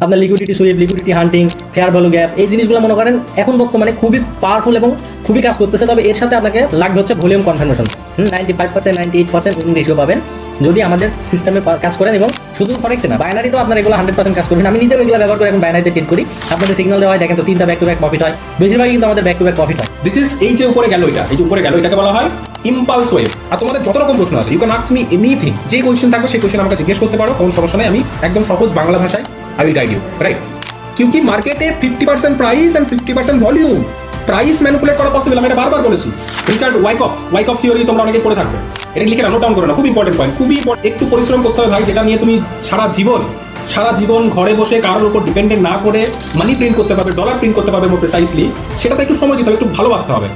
আপনার liquidity sweep, liquidity হান্টিং, fair value gap, এই জিনিসগুলো মনে করেন এখন বর্তমানে খুবই পাওয়ারফুল এবং খুবই কাজ করতেছে। তবে এর সাথে আপনাকে লাগবে হচ্ছে ভলিউম কনফার্মেশন। 95%, 98% উইনিং রেশিও পাবেন যদি আমাদের সিস্টেমে কাজ করেন। এবং শুধু ফরেক্সে না, বাইনারি তো আপনার এগুলো 100% কাজ করবেন। আমি নিজেও এগুলো ব্যবহার করে এখন বাইনারিতে ট্রেড করি। আপনাদের সিগন্যাল দেওয়া হয়, দেখেন তো 3টা ব্যাক টু ব্যাক প্রফিট হয়। বেশিরভাগই কিন্তু আমাদের ব্যাক টু ব্যাক প্রফিট হয়। দিস ইজ এই যে উপরে গেল, এই যে উপরে গেল, এটাকে বলা হয় ইম্পালস ওয়েভ। আর তোমাদের যত রকম প্রশ্ন আছে, you can ask me anything. যে কোয়েশ্চেন থাকবে সেই কোয়েশ্চেন আমাকে জিজ্ঞেস করতে পারো, কোনো সমস্যা নেই। আমি একদম সহজ বাংলা ভাষায় I will guide you, right? क्योंकि মার্কেটে 50% price and 50% volume, price manipulate করা পসিবল। আমি এটা বারবার বলেছি। রিচার্ড ওয়াইকফ থিওরি তোমরা অনেকে পড়ে থাকবে। এটা লিখে নোট ডাউন করে না, খুব ইম্পর্টেন্ট পয়েন্ট, খুবই একটু পরিশ্রম করতে হবে ভাই, যেটা নিয়ে তুমি সারা জীবন ঘরে বসে কারোর উপর ডিপেন্ডেন্ট না করে মানি প্রিন্ট করতে পারবে, ডলার প্রিন্ট করতে পারবে মোর প্রিসাইসলি। সেটাতে একটু সময় দিতে হবে, একটু ভালোবাসতে হবে।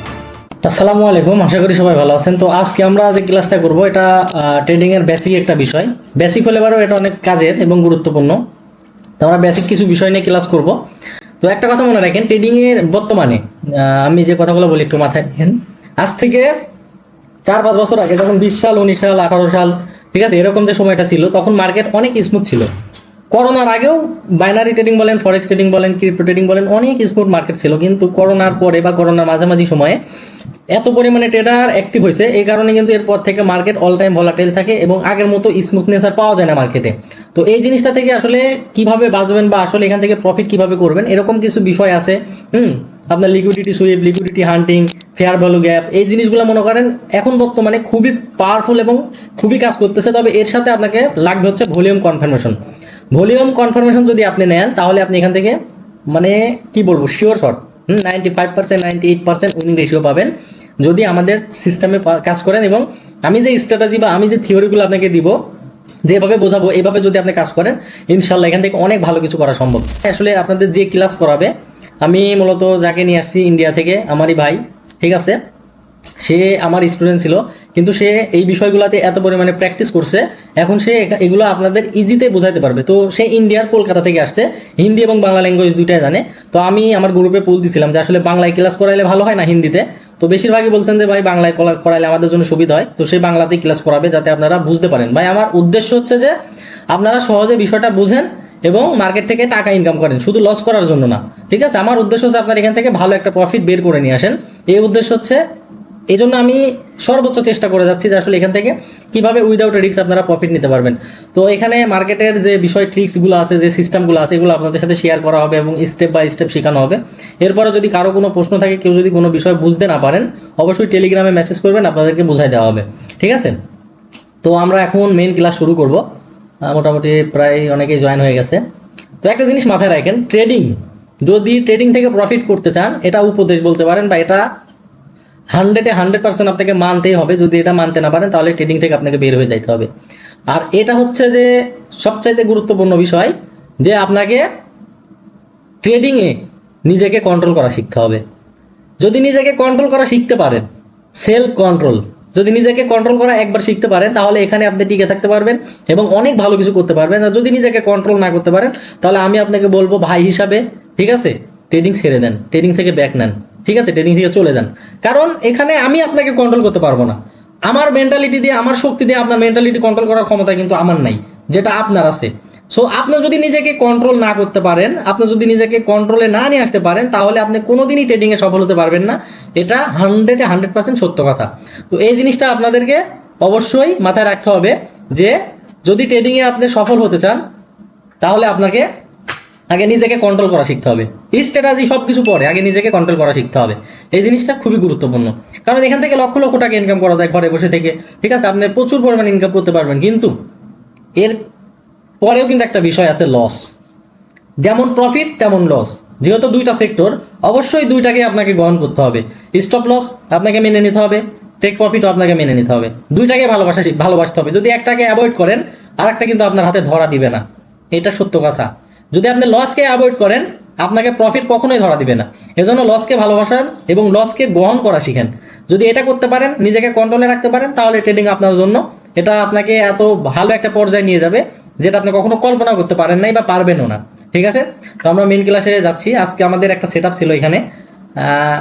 আসসালামু আলাইকুম, আশা করি সবাই ভালো আছেন। তো আজকে আমরা যে ক্লাসটা করব এটা ট্রেডিং এর বেসিক একটা বিষয়। বেসিক হলে বারো এটা অনেক কাজের এবং গুরুত্বপূর্ণ। তো আমরা বেসিক কিছু বিষয় নিয়ে ক্লাস করব। তো একটা কথা মনে রাখেন, ট্রেডিং এর বর্তমানে আমি যে কথাগুলো বলি একটু মাথায় রাখেন। আজ থেকে 4-5 বছর আগে, যখন 20 সাল, 19 সাল, 18 সাল, ঠিক আছে, এরকম যে সময়টা ছিল, তখন মার্কেট অনেক স্মুথ ছিল। করোনার আগেও বাইনারি ট্রেডিং বলেন, ফরেক্স ট্রেডিং বলেন, ক্রিপ্টো ট্রেডিং বলেন, অনেক স্মুথ মার্কেট ছিল। কিন্তু করোনার পরে বা করোনার মাঝামাঝি সময়ে এত পরিমাণে ট্রেডার অ্যাক্টিভ হয়েছে, এই কারণে কিন্তু এরপর থেকে মার্কেট অল টাইম ভলাটাইল থাকে এবং আগের মতো স্মুথনেস আর পাওয়া যায় না মার্কেটে। তো এই জিনিসটা থেকে আসলে কিভাবে বাঁচবেন বা আসলে এখান থেকে প্রফিট কিভাবে করবেন, এরকম কিছু বিষয় আছে। আপনার লিকুইডিটি সুইপ, লিকুইডিটি হান্টিং, ফেয়ার ভ্যালু গ্যাপ, এই জিনিসগুলো মনে করেন এখন বর্তমানে খুবই পাওয়ারফুল এবং খুবই কাজ করতেছে। তবে এর সাথে আপনাকে লাগবে হচ্ছে ভলিউম কনফার্মেশন। ভলিউম কনফার্মেশন যদি আপনি নেন, তাহলে আপনি এখান থেকে মানে কি বলবো, শিওর শট 95%, 98% উইনিং রেশিও পাবেন যদি আমাদের সিস্টেমে কাজ করেন। এবং আমি যে স্ট্র্যাটেজি বা আমি যে থিওরিগুলো আপনাকে দিব, যেভাবে বোঝাবো, এইভাবে যদি আপনি কাজ করেন, ইনশাল্লাহ এখান থেকে অনেক ভালো কিছু করা সম্ভব। আসলে আপনাদের যে ক্লাস করাবে, আমি মূলত যাকে নিয়ে আসছি ইন্ডিয়া থেকে, আমারই ভাই, ঠিক আছে। সে আমার স্টুডেন্ট ছিল, কিন্তু সে এই বিষয়গুলোতে এত পরিমাণে প্র্যাকটিস করছে, এখন সে এগুলো আপনাদের ইজিতে বোঝাতে পারবে। তো সে ইন্ডিয়ার কলকাতা থেকে আসছে, হিন্দি এবং বাংলা ল্যাঙ্গুয়েজ দুইটাই জানে। তো আমি আমার গ্রুপে পোল দিছিলাম যে আসলে বাংলায় ক্লাস করাইলে ভালো হয় না হিন্দিতে। তো বেশিরভাগই বলছেন যে ভাই বাংলায় করাইলে আমাদের জন্য সুবিধা হয়। তো সে বাংলাতেই ক্লাস করাবে, যাতে আপনারা বুঝতে পারেন। ভাই আমার উদ্দেশ্য হচ্ছে যে আপনারা সহজে বিষয়টা বুঝেন এবং মার্কেট থেকে টাকা ইনকাম করেন, শুধু লস করার জন্য না, ঠিক আছে। আমার উদ্দেশ্য হচ্ছে আপনার এখান থেকে ভালো একটা প্রফিট বের করে নিয়ে আসেন, এই উদ্দেশ্য হচ্ছে। এই জন্য আমি সর্বোচ্চ চেষ্টা করে যাচ্ছি যে আসলে এখান থেকে কিভাবে উইদাউট রিস্ক আপনারা প্রফিট নিতে পারবেন। তো এখানে মার্কেটের যে বিষয় ট্রিক্সগুলো আছে, যে সিস্টেমগুলো আছে, এগুলো আপনাদের সাথে শেয়ার করা হবে এবং স্টেপ বাই স্টেপ শেখানো হবে। এরপরে যদি কারো কোনো প্রশ্ন থাকে, কেউ যদি কোনো বিষয় বুঝতে না পারেন, অবশ্যই টেলিগ্রামে মেসেজ করবেন, আপনাদেরকে বোঝাই দেওয়া হবে, ঠিক আছে। তো আমরা এখন মেইন ক্লাস শুরু করব। মোটামুটি প্রায় অনেকেই জয়েন হয়ে গেছে। তো একটা জিনিস মাথায় রাখেন, যদি ট্রেডিং থেকে প্রফিট করতে চান, এটা উপদেশ বলতে পারেন, বা এটা 100% আপনাকে মানতেই হবে। যদি এটা মানতে না পারেন, তাহলে ট্রেডিং থেকে আপনাকে বের হয়ে যাইতে হবে। আর এটা হচ্ছে যে সবচাইতে গুরুত্বপূর্ণ বিষয়, যে আপনাকে ট্রেডিংয়ে নিজেকে কন্ট্রোল করা শিখতে হবে। যদি নিজেকে কন্ট্রোল করা শিখতে পারেন, সেলফ কন্ট্রোল, যদি নিজেকে কন্ট্রোল করা একবার শিখতে পারেন, তাহলে এখানে আপনি টিকে থাকতে পারবেন এবং অনেক ভালো কিছু করতে পারবেন। আর যদি নিজেকে কন্ট্রোল না করতে পারেন, তাহলে আমি আপনাকে বলবো ভাই হিসাবে, ঠিক আছে, ট্রেডিং ছেড়ে দেন, ট্রেডিং থেকে ব্যাক নেন, ঠিক আছে, ট্রেডিং থেকে চলে যান। কারণ এখানে আমি আপনাকে কন্ট্রোল করতে পারবো না। আমার মেন্টালিটি দিয়ে, আমার শক্তি দিয়ে আপনার মেন্টালিটি কন্ট্রোল করার ক্ষমতা কিন্তু আমার নাই, যেটা আপনার আছে। সো আপনি যদি নিজেকে কন্ট্রোল না করতে পারেন, আপনি যদি নিজেকে কন্ট্রোলে না নিয়ে আসতে পারেন, তাহলে আপনি কোনোদিনই ট্রেডিংয়ে সফল হতে পারবেন না। এটা 100% সত্য কথা। তো এই জিনিসটা আপনাদেরকে অবশ্যই মাথায় রাখতে হবে, যে যদি ট্রেডিংয়ে আপনি সফল হতে চান, তাহলে আপনাকে আগে নিজেকে কন্ট্রোল করা শিখতে হবে। স্ট্র্যাটেজি সবকিছু পরে, আগে নিজেকে কন্ট্রোল করা শিখতে হবে। এই জিনিসটা খুবই গুরুত্বপূর্ণ, কারণ এখান থেকে লক্ষ লক্ষ টাকা ইনকাম করা যায় ঘরে বসে থেকে, ঠিক আছে। আপনি প্রচুর পরিমাণে ইনকাম করতে পারবেন, কিন্তু এর পরেও কিন্তু একটা বিষয় আছে, লস। যেমন প্রফিট তেমন লস। যেহেতু দুইটা সেক্টর, অবশ্যই দুইটাকে আপনাকে গ্রহণ করতে হবে। স্টপ লস আপনাকে মেনে নিতে হবে, টেক প্রফিটও আপনাকে মেনে নিতে হবে। দুইটাকে ভালোবাসতে হবে। যদি একটাকে অ্যাভয়েড করেন, আর একটা কিন্তু আপনার হাতে ধরা দিবে না, এটা সত্য কথা। যদি আপনি লসকে অ্যাভয়েড করেন, আপনাকে প্রফিট কখনোই ধরা দিবে না। এজন্য লসকে ভালোবাসান এবং লসকে গ্রহণ করা শিখেন। যদি এটা করতে পারেন, নিজেকে কন্ট্রোলে রাখতে পারেন, তাহলে ট্রেডিং আপনার জন্য এটা আপনাকে এত ভালো একটা পর্যায়ে নিয়ে যাবে, যেটা আপনি কখনো কল্পনা করতে পারেন নাই বা পারবেনও না, ঠিক আছে। তো আমরা মেইন ক্লাসে যাচ্ছি। আজকে আমাদের একটা সেটআপ ছিল এখানে।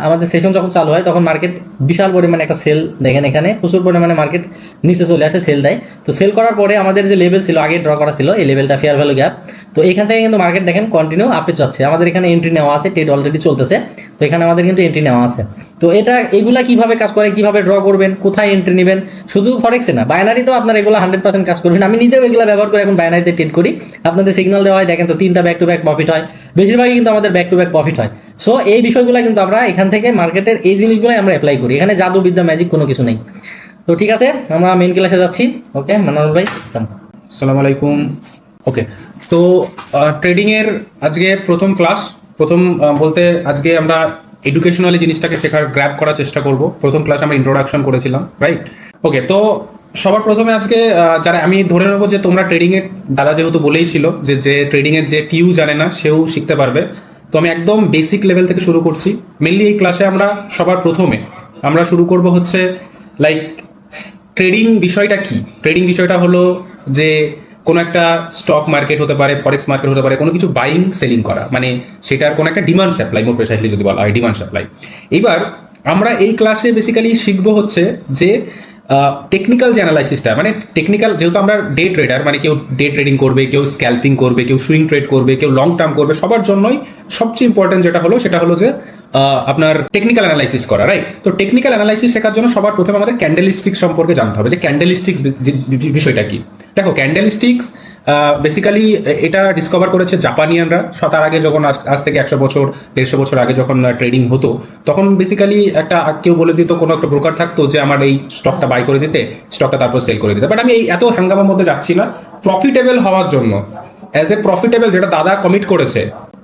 আমাদের সেশন যখন চালু হয় তখন মার্কেট বিশাল পরিমাণে একটা সেল, দেখেন এখানে প্রচুর পরিমাণে মার্কেট নিচে চলে আসে, সেল দেয়। তো সেল করার পরে আমাদের যে লেভেল ছিল আগে ড্র করা ছিল, এই লেভেলটা ফেয়ার ভ্যালু গ্যাপ, তো এখান থেকে কিন্তু মার্কেট দেখেন কন্টিনিউ আপে যাচ্ছে। আমাদের এখানে এন্ট্রি নেওয়া আছে, ট্রেড অলরেডি চলতেছে, তো এখানে আমাদের কিন্তু এন্ট্রি নেওয়া আছে। তো এগুলা কিভাবে কাজ করে, কিভাবে ড্র করবেন, কোথায় এন্ট্রি নেবেন, শুধু ফরেক্সে না, বাইনারি তো আপনার এগুলো 100% কাজ করবেন। আমি নিজেও এগুলো ব্যবহার করে এখন বাইনারিতে ট্রেড করি। আপনাদের সিগন্যাল দেওয়া হয়, দেখেন তো 3টা ব্যাক টু ব্যাক প্রফিট হয়, বেশিরভাগই কিন্তু আমাদের ব্যাক টু ব্যাক প্রফিট হয়। সো এই বিষয়গুলো কিন্তু আমরা এখান থেকে মার্কেটের এই জিনিসগুলোই আমরা অ্যাপ্লাই করি, এখানে জাদু বিদ্যা ম্যাজিক কোনো কিছু নেই। তো ঠিক আছে, আমরা মেইন ক্লাসে যাচ্ছি। ওকে মানারুল ভাই, আসসালামু আলাইকুম। ওকে, তো ট্রেডিং এর আজকে প্রথম ক্লাস, বলতে আজকে আমরা এডুকেশনালি জিনিসটাকে শেখার গ্র্যাব করার চেষ্টা করব। প্রথম ক্লাস আমরা ইন্ট্রোডাকশন করেছিলাম, রাইট? ওকে, তো সবার প্রথমে আজকে যারা, আমি ধরে নেবো যে তোমরা ট্রেডিং এর, দাদা যেহেতু বলেই ছিল যে ট্রেডিং এর যে টিউ জানে না সেও শিখতে পারবে, তো আমি একদম বেসিক লেভেল থেকে শুরু করছি। মেনলি এই ক্লাসে আমরা সবার প্রথমে আমরা শুরু করব হচ্ছে লাইক ট্রেডিং বিষয়টা কি। ট্রেডিং বিষয়টা হলো যে কোনো একটা স্টক মার্কেট হতে পারে, ফরেক্স মার্কেট হতে পারে, কোনো কিছু বাইং সেলিং করা, মানে সেটার কোনো একটা ডিমান্ড সাপ্লাই, মোর প্রেসাইসলি যদি বলা হয় ডিমান্ড সাপ্লাই। এবার আমরা এই ক্লাসে বেসিক্যালি শিখবো হচ্ছে যে টেকনিক্যাল যে অ্যানালাইসিসটা, মানে টেকনিক্যাল, যেহেতু আমরা ডে ট্রেডার, মানে কেউ ডে ট্রেডিং করবে, কেউ স্ক্যাল্পিং করবে, কেউ সুইং ট্রেড করবে, কেউ লং টার্ম করবে, সবার জন্যই সবচেয়ে ইম্পর্টেন্ট যেটা হলো সেটা হলো যে আপনার টেকনিক্যাল অ্যানালাইসিস করা, রাইট? তো টেকনিক্যাল অ্যানালাইসিস শেখার জন্য সবার প্রথমে আমাদের ক্যান্ডেলস্টিক্স সম্পর্কে জানতে হবে, যে ক্যান্ডেলস্টিক্স বিষয়টা কি। দেখো, ক্যান্ডেলস্টিক্স বেসিক্যালি এটা ডিসকভার করেছে জাপানিয়ানরা। তার আগে যখন আজ থেকে 100 বছর 150 বছর আগে যখন ট্রেডিং হতো, তখন বেসিক্যালি একটা কেউ বলে দিত, কোনো একটা ব্রোকার থাকতো যে আমার এই স্টকটা বাই করে দিতে, স্টকটা তারপর সেল করে দিতে। বাট আমি এই এত হাঙ্গামার মধ্যে যাচ্ছি না। প্রফিটেবল হওয়ার জন্য, অ্যাজ এ প্রফিটেবল, যেটা দাদা কমিট করেছে,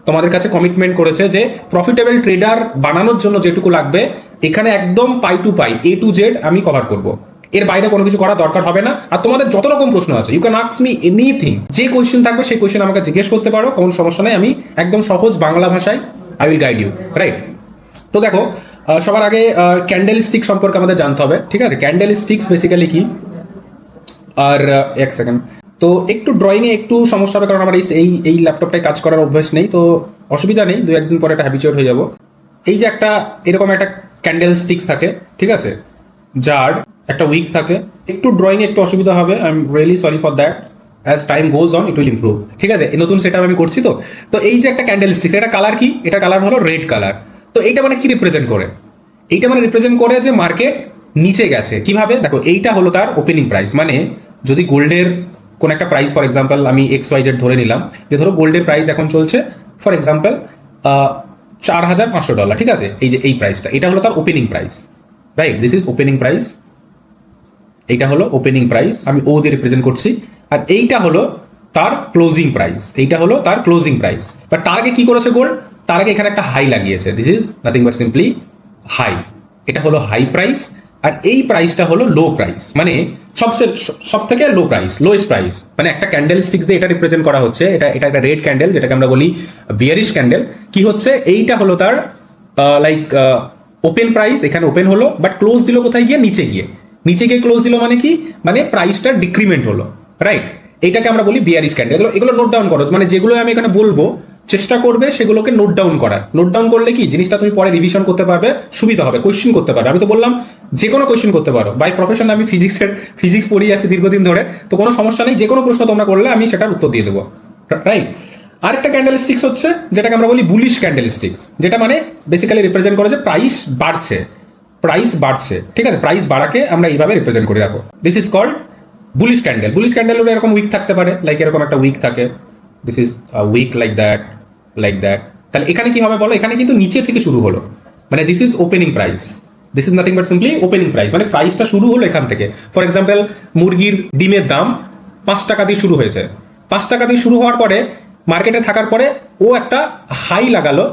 তোমাদের কাছে কমিটমেন্ট করেছে যে প্রফিটেবল ট্রেডার বানানোর জন্য যেটুকু লাগবে এখানে একদম পাই টু পাই, A to Z আমি কভার করব। এর বাইরে কোনো কিছু করার দরকার হবে না। আর তোমাদের যত রকম প্রশ্ন আছে, you can ask me anything, যে কোয়েশ্চেন থাকবে সেই কোয়েশ্চেন আমাকে জিজ্ঞেস করতে পারো, কোনো সমস্যা নেই। আমি একদম সহজ বাংলা ভাষায় I will guide you, right? তো দেখো, সবার আগে ক্যান্ডেল স্টিক সম্পর্কে আমাদের জানতে হবে, ঠিক আছে? ক্যান্ডেল স্টিক্স বেসিক্যালি কি। আর এক সেকেন্ড, তো একটু ড্রয়িং এ একটু সমস্যা হবে, কারণ আমার এই ল্যাপটপটায় কাজ করার অভ্যাস নেই, তো অসুবিধা নেই, 2-1 দিন পরে এটা হ্যাবিচুয়েট হয়ে যাব। এই যে একটা এরকম একটা ক্যান্ডেল স্টিক্স থাকে, ঠিক আছে, যার একটা উইক থাকে, একটু ড্রয়িং একটু অসুবিধা হবে, I am really sorry for that. As time goes on it will improve, ঠিক আছে? এই নতুন সেটআপ আমি করছি। তো এই যে একটা ক্যান্ডেল স্টিক্স, এটা কালার কি? এটা কালার হলো রেড কালার। তো এইটা মানে কি রিপ্রেজেন্ট করে? এইটা মানে রিপ্রেজেন্ট করে যে মার্কেট নিচে গেছে। কিভাবে? দেখো, এইটা হলো তার ওপেনিং প্রাইস। মানে যদি গোল্ডের কোন একটা প্রাইস, ফর এক্সাম্পল আমি XYZ ধরে নিলাম, যে ধরো গোল্ডের প্রাইস এখন চলছে ফর এক্সাম্পল $4,500, ঠিক আছে? এই যে এই প্রাইসটা, এটা হলো তার opening price, right? This is opening price. এইটা হলো ওপেনিং প্রাইস, আমি ও দিয়ে রিপ্রেজেন্ট করছি। আর এইটা হলো তার ক্লোজিং প্রাইস, এইটা হলো তার ক্লোজিং প্রাইস। বাট তার আগে কি করেছে গোল্ড? তার আগে এখানে একটা হাই লাগিয়েছে, this is nothing but simply high. এটা হলো হাই প্রাইস, আর এই প্রাইসটা হলো লো প্রাইস, মানে সব থেকে লো প্রাইস, লোয়েস্ট প্রাইস। মানে একটা ক্যান্ডেল স্টিক্স দিয়ে এটা রিপ্রেজেন্ট করা হচ্ছে। এটা একটা রেড ক্যান্ডেল, যেটাকে আমরা বলি বিয়ারিশ ক্যান্ডেল। কি হচ্ছে? এইটা হলো তার লাইক ওপেন প্রাইস, এখানে ওপেন হলো, বাট ক্লোজ দিল কোথায় গিয়ে? নিচে গিয়ে। নিচে গিয়ে ক্লোজ দিল মানে কি? মানে প্রাইসটা ডিক্রিমেন্ট হলো, রাইট? এইটাকে আমরা বলি বিয়ারিশ ক্যান্ডেল। এগুলো নোট ডাউন করো, মানে যেগুলো আমি এখানে বলবো চেষ্টা করবে সেগুলোকে নোট ডাউন করার। নোট ডাউন করলে কি জিনিসটা তুমি পরে রিভিশন করতে পারবে, সুবিধা হবে, কোয়েশ্চেন করতে পারবে। আমি তো বললাম যে কোনো কোয়েশ্চেন করতে পারো। বাই প্রফেশন আমি ফিজিক্স পড়িয়ে যাচ্ছি দীর্ঘদিন ধরে, তো কোনো সমস্যা নেই, যে কোনো প্রশ্ন তোমরা করলে আমি সেটার উত্তর দিয়ে দেবো, রাইট? আরেকটা ক্যান্ডেল স্টিক্স হচ্ছে যেটাকে আমরা বলি বুলিশ ক্যান্ডেল স্টিক্স, যেটা মানে বেসিক্যালি রিপ্রেজেন্ট করে যে প্রাইস বাড়ছে, প্রাইস বাড়ছে, ঠিক আছে? প্রাইস বাড়াকে আমরা এইভাবে রিপ্রেজেন্ট করি। দেখো, this is called bullish candle. Bullish ক্যান্ডেলের এরকম উইক থাকতে পারে, লাইক এরকম একটা উইক থাকে, this is wick like that, like that. তাহলে এখানে কি হবে বলো? এখানে কিন্তু নিচে থেকে শুরু হলো, মানে this is opening price, this is nothing but simply opening price. মানে প্রাইসটা শুরু হলো এখান থেকে। ফর এক্সাম্পল, মুরগির ডিমের দাম 5 টাকা দিয়ে শুরু হয়েছে। 5 টাকা দিয়ে শুরু হওয়ার পরে মার্কেটে থাকার পরে ও একটা হাই লাগালো,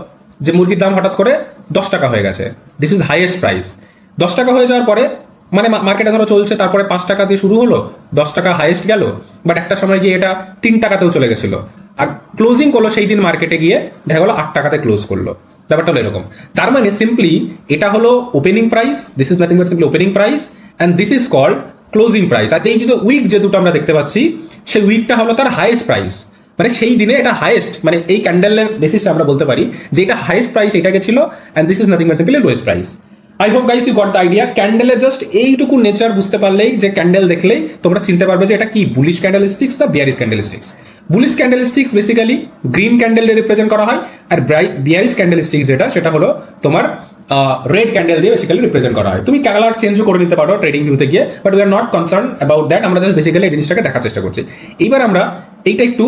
যে মুরগির দাম হঠাৎ করে 10 টাকা হয়ে গেছে, দিস ইজ হাইয়েস্ট প্রাইস। 10 টাকা হয়ে যাওয়ার পরে, মানে মার্কেটে ধরো চলছে, তারপরে 5 টাকা দিয়ে শুরু হলো, 10 টাকা হাইয়েস্ট গেল, বাট একটা সময় গিয়ে এটা 3 টাকাতেও চলে গেছিল, আর ক্লোজিং করলো সেই দিন মার্কেটে গিয়ে দেখা গেলো 8 টাকাতে ক্লোজ করলো। ব্যাপারটা হলো এরকম। তার মানে সিম্পলি এটা হলো opening price, this is nothing but simply opening price, and this is called closing price. আর এই যে উইক যে দুটো আমরা দেখতে পাচ্ছি, সেই উইকটা হলো তার হাইয়েস্ট প্রাইস। মানে সেই দিনে এটা হাইয়েস্ট, মানে এই ক্যান্ডেলের বেসিসে আমরা বলতে পারি যে এটা হাইয়েস্ট প্রাইস এটা গেছিল, and this is nothing but simply lowest price. I hope guys you got the idea. ক্যান্ডেলের জাস্ট এইটুকু নেচার বুঝতে পারলেই, যে ক্যান্ডেল দেখলেই তোমরা চিনতে পারবে যে এটা কি বুলিশ ক্যান্ডেলস্টিক্স না bearish candlesticks. Bullish candlesticks basically green candle দিয়ে রিপ্রেজেন্ট করা হয়, আর বিয়ারিশ ক্যান্ডেলস্টিক্স যেটা সেটা হলো তোমার রেড ক্যান্ডেল দিয়ে বেসিক্যালি রিপ্রেজেন্ট করা হয়। তুমি কালার চেঞ্জও করে নিতে পারো ট্রেডিং ভিউতে গিয়ে, but we are not concern about that. আমরা জাস্ট বেসিক্যালি এই জিনিসটাকে দেখার চেষ্টা করছি। এইবার আমরা এইটা একটু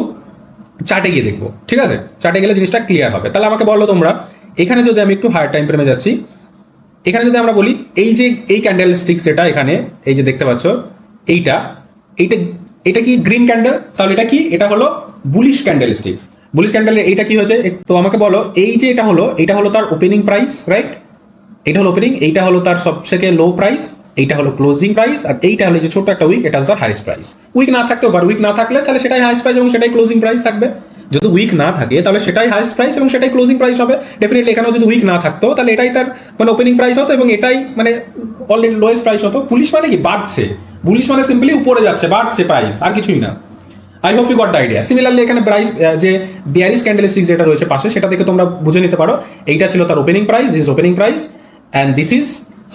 চার্টে গিয়ে দেখবো, ঠিক আছে? চার্টে গেলে জিনিসটা ক্লিয়ার হবে। তাহলে আমাকে বলো তোমরা, এখানে যদি আমি একটু হায়ার টাইম ফ্রেমে যাচ্ছি, এখানে যদি আমরা বলি এই যে এই ক্যান্ডেল স্টিক যেটা এখানে এই যে দেখতে পাচ্ছ, এইটা এইটা এটা কি গ্রিন ক্যান্ডেল, তাহলে এটা কি? এটা হলো bullish candle sticks. Bullish candle এইটা কি হয়েছে? তো আমাকে বলো এই যে এটা হলো তার ওপেনিং প্রাইস, রাইট? এটা হলো ওপেনিং, এইটা হলো তার সবথেকে লো প্রাইস, এইটা হলো ক্লোজিং প্রাইস, আর এইটা হলো যে ছোট একটা উইক, এটা হলো তার হাইস্ট প্রাইস। উইক না থাকতেও পারে, উইক না থাকলে তাহলে সেটাই হাইস্ট প্রাইস এবং সেটাই ক্লোজিং প্রাইস থাকবে। যদি উইক না থাকে তাহলে সেটাই হাইস্ট প্রাইস এবং সেটাই ক্লোজিং প্রাইস হবে। ডেফিনেটলি এখানেও যদি উইক না থাকতো তাহলে এটাই তার মানে ওপেনিং প্রাইস হতো এবং এটাই মানে অলরেডি লোয়েস্ট প্রাইস হতো। বুলিশ মানে কি? বাড়ছে। বুলিশ মানে সিম্পলি উপরে যাচ্ছে, বাড়ছে প্রাইস, আর কিছুই না। I hope you got the idea. Similarly এখানে প্রাইস যে বিয়ারিশ ক্যান্ডেলস্টিক যেটা রয়েছে পাশে, সেটা দেখে তোমরা বুঝে নিতে পারো এইটা ছিল তার opening price, this is opening price, and this is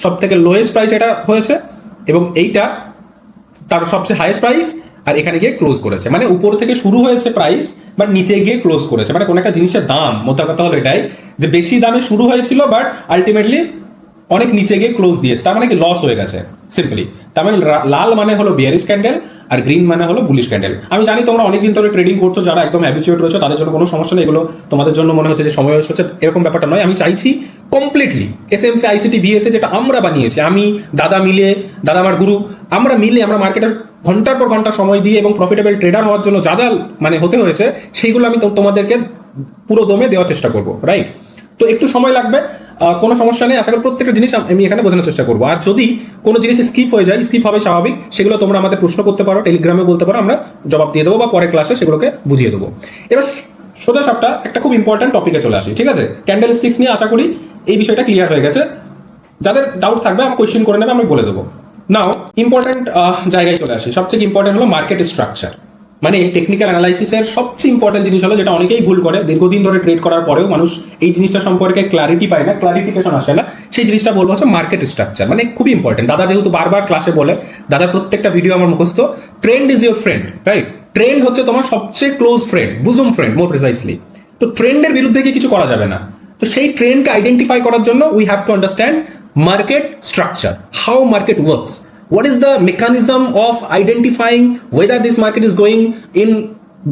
সব থেকে লোয়েস্ট প্রাইস এটা হয়েছে, এবং এইটা তার সবচেয়ে হাইয়েস্ট প্রাইস, আর এখানে গিয়ে ক্লোজ করেছে। মানে উপর থেকে শুরু হয়েছে প্রাইস, বাট নিচে গিয়ে ক্লোজ করেছে। মানে কোন একটা জিনিসের দাম, মোটা কথা হলো এটাই যে বেশি দামে শুরু হয়েছিল বাট আলটিমেটলি অনেক নিচে গিয়ে ক্লোজ দিয়েছে, তার মানে কি লস হয়ে গেছে সিম্পলি। তার মানে লাল মানে হলো বিয়ারিশ ক্যান্ডেল আর গ্রিন মানে হলো বুলিশ ক্যান্ডেল। আমি জানি তোমরা অনেকদিন ধরে ট্রেডিং করছো, যারা একদম হ্যাবিচুয়েট রয়েছে তাদের জন্য কোনো সমস্যা নেই, এগুলো তোমাদের জন্য মনে হচ্ছে যে সময় ওয়েস্ট হচ্ছে, এরকম ব্যাপারটা নয়। আমি চাইছি কমপ্লিটলি এসএমসি আইসিটি বিএসএ যেটা আমরা বানিয়েছি, আমি দাদা মিলে, দাদা আমার গুরু, আমরা মিলে আমরা মার্কেটের ঘন্টার পর ঘন্টা সময় দিয়ে এবং প্রফিটেবল ট্রেডার হওয়ার জন্য যা যা মানে হতে হয়েছে সেইগুলো আমি তোমাদেরকে পুরো দমে দেওয়ার চেষ্টা করবো, রাইট? তো একটু সময় লাগবে, কোনো সমস্যা নেই। আশা করি প্রত্যেকটা জিনিস আমি এখানে বোঝানোর চেষ্টা করবো। আর যদি কোনো জিনিস স্কিপ হয়ে যায়, স্কিপ হবে স্বাভাবিক, সেগুলো তোমরা আমাদের প্রশ্ন করতে পারো, টেলিগ্রামে বলতে পারো, আমরা জবাব দিয়ে দেবো বা পরের ক্লাসে সেগুলোকে বুঝিয়ে দেবো। এবার সোজা সাপটা একটা খুব ইম্পর্টেন্ট টপিকে চলে আসি, ঠিক আছে? ক্যান্ডেল স্টিক্স নিয়ে আশা করি এই বিষয়টা ক্লিয়ার হয়ে গেছে। যাদের ডাউট থাকবে আমার কোয়েশ্চেন করে নেবে, আমি বলে দেবো। নাও ইম্পর্টেন্ট জায়গায় চলে আসি। সবচেয়ে ইম্পর্টেন্ট হলো মার্কেট স্ট্রাকচার। মানে টেকনিক্যাল অ্যানালাইসিসের সবচেয়ে ইম্পর্টেন্ট জিনিস হলো, যেটা অনেকেই ভুল করে, দীর্ঘদিন ধরে ট্রেড করার পরেও মানুষ এই জিনিসটা সম্পর্কে ক্লারিটি পায় না, ক্লারিফিকেশন আসে না, সেই জিনিসটা বলবো হচ্ছে মার্কেট স্ট্রাকচার। মানে খুবই ইম্পর্টেন্ট। দাদা যেহেতু বারবার ক্লাসে বলে, দাদার প্রত্যেকটা ভিডিও আমার মুখস্থ, trend is your friend, right? Trend হচ্ছে তোমার সবচেয়ে ক্লোজ ফ্রেন্ড, বুজুম ফ্রেন্ড মোর প্রিসাইসলি। তো ট্রেন্ডের বিরুদ্ধে কি কিছু করা যাবে না। তো সেই ট্রেন্ডকে আইডেন্টিফাই করার জন্য we have to understand market structure, how market works, what is the mechanism of identifying whether this market is going in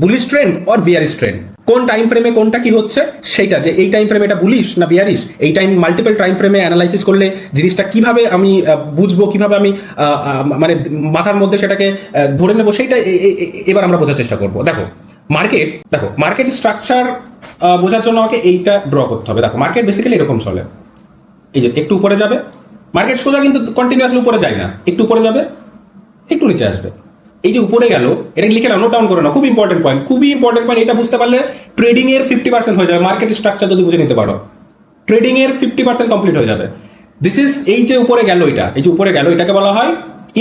bullish trend or bearish trend, কোন টাইম ফ্রেমে কোনটা কি হচ্ছে সেইটা, যে এই টাইম ফ্রেমে এটা বুলিশ না বিয়ারিশ, এই টাইম মাল্টিপল টাইম ফ্রেমে অ্যানালাইসিস করলে জিনিসটা কিভাবে আমি বুঝবো, কিভাবে আমি মানে মাথার মধ্যে সেটাকে ধরে নেবো, সেইটা এবার আমরা বোঝার চেষ্টা করবো। দেখো মার্কেট স্ট্রাকচার বোঝার জন্য আমাকে এইটা ড্র করতে হবে। দেখো মার্কেট বেসিক্যালি এরকম চলে, এই যে একটু উপরে যাবে, মার্কেট সোজা কিন্তু কন্টিনিউয়াসলি উপরে যায় না, একটু উপরে যাবে, একটু নিচে আসবে। এই যে উপরে গেল, এটা লিখে নাও, নোট ডাউন করে নাও, খুব ইম্পর্টেন্ট পয়েন্ট, খুবই ইম্পর্টেন্ট পয়েন্ট। এটা বুঝতে পারলে ট্রেডিং এর 50% হয়ে যাবে। মার্কেট স্ট্রাকচার যদি বুঝে নিতে পারো, ট্রেডিং এর 50% কমপ্লিট হয়ে যাবে। দিস ইজ এই যে উপরে গেল, এই যে উপরে গেল, এটাকে বলা হয়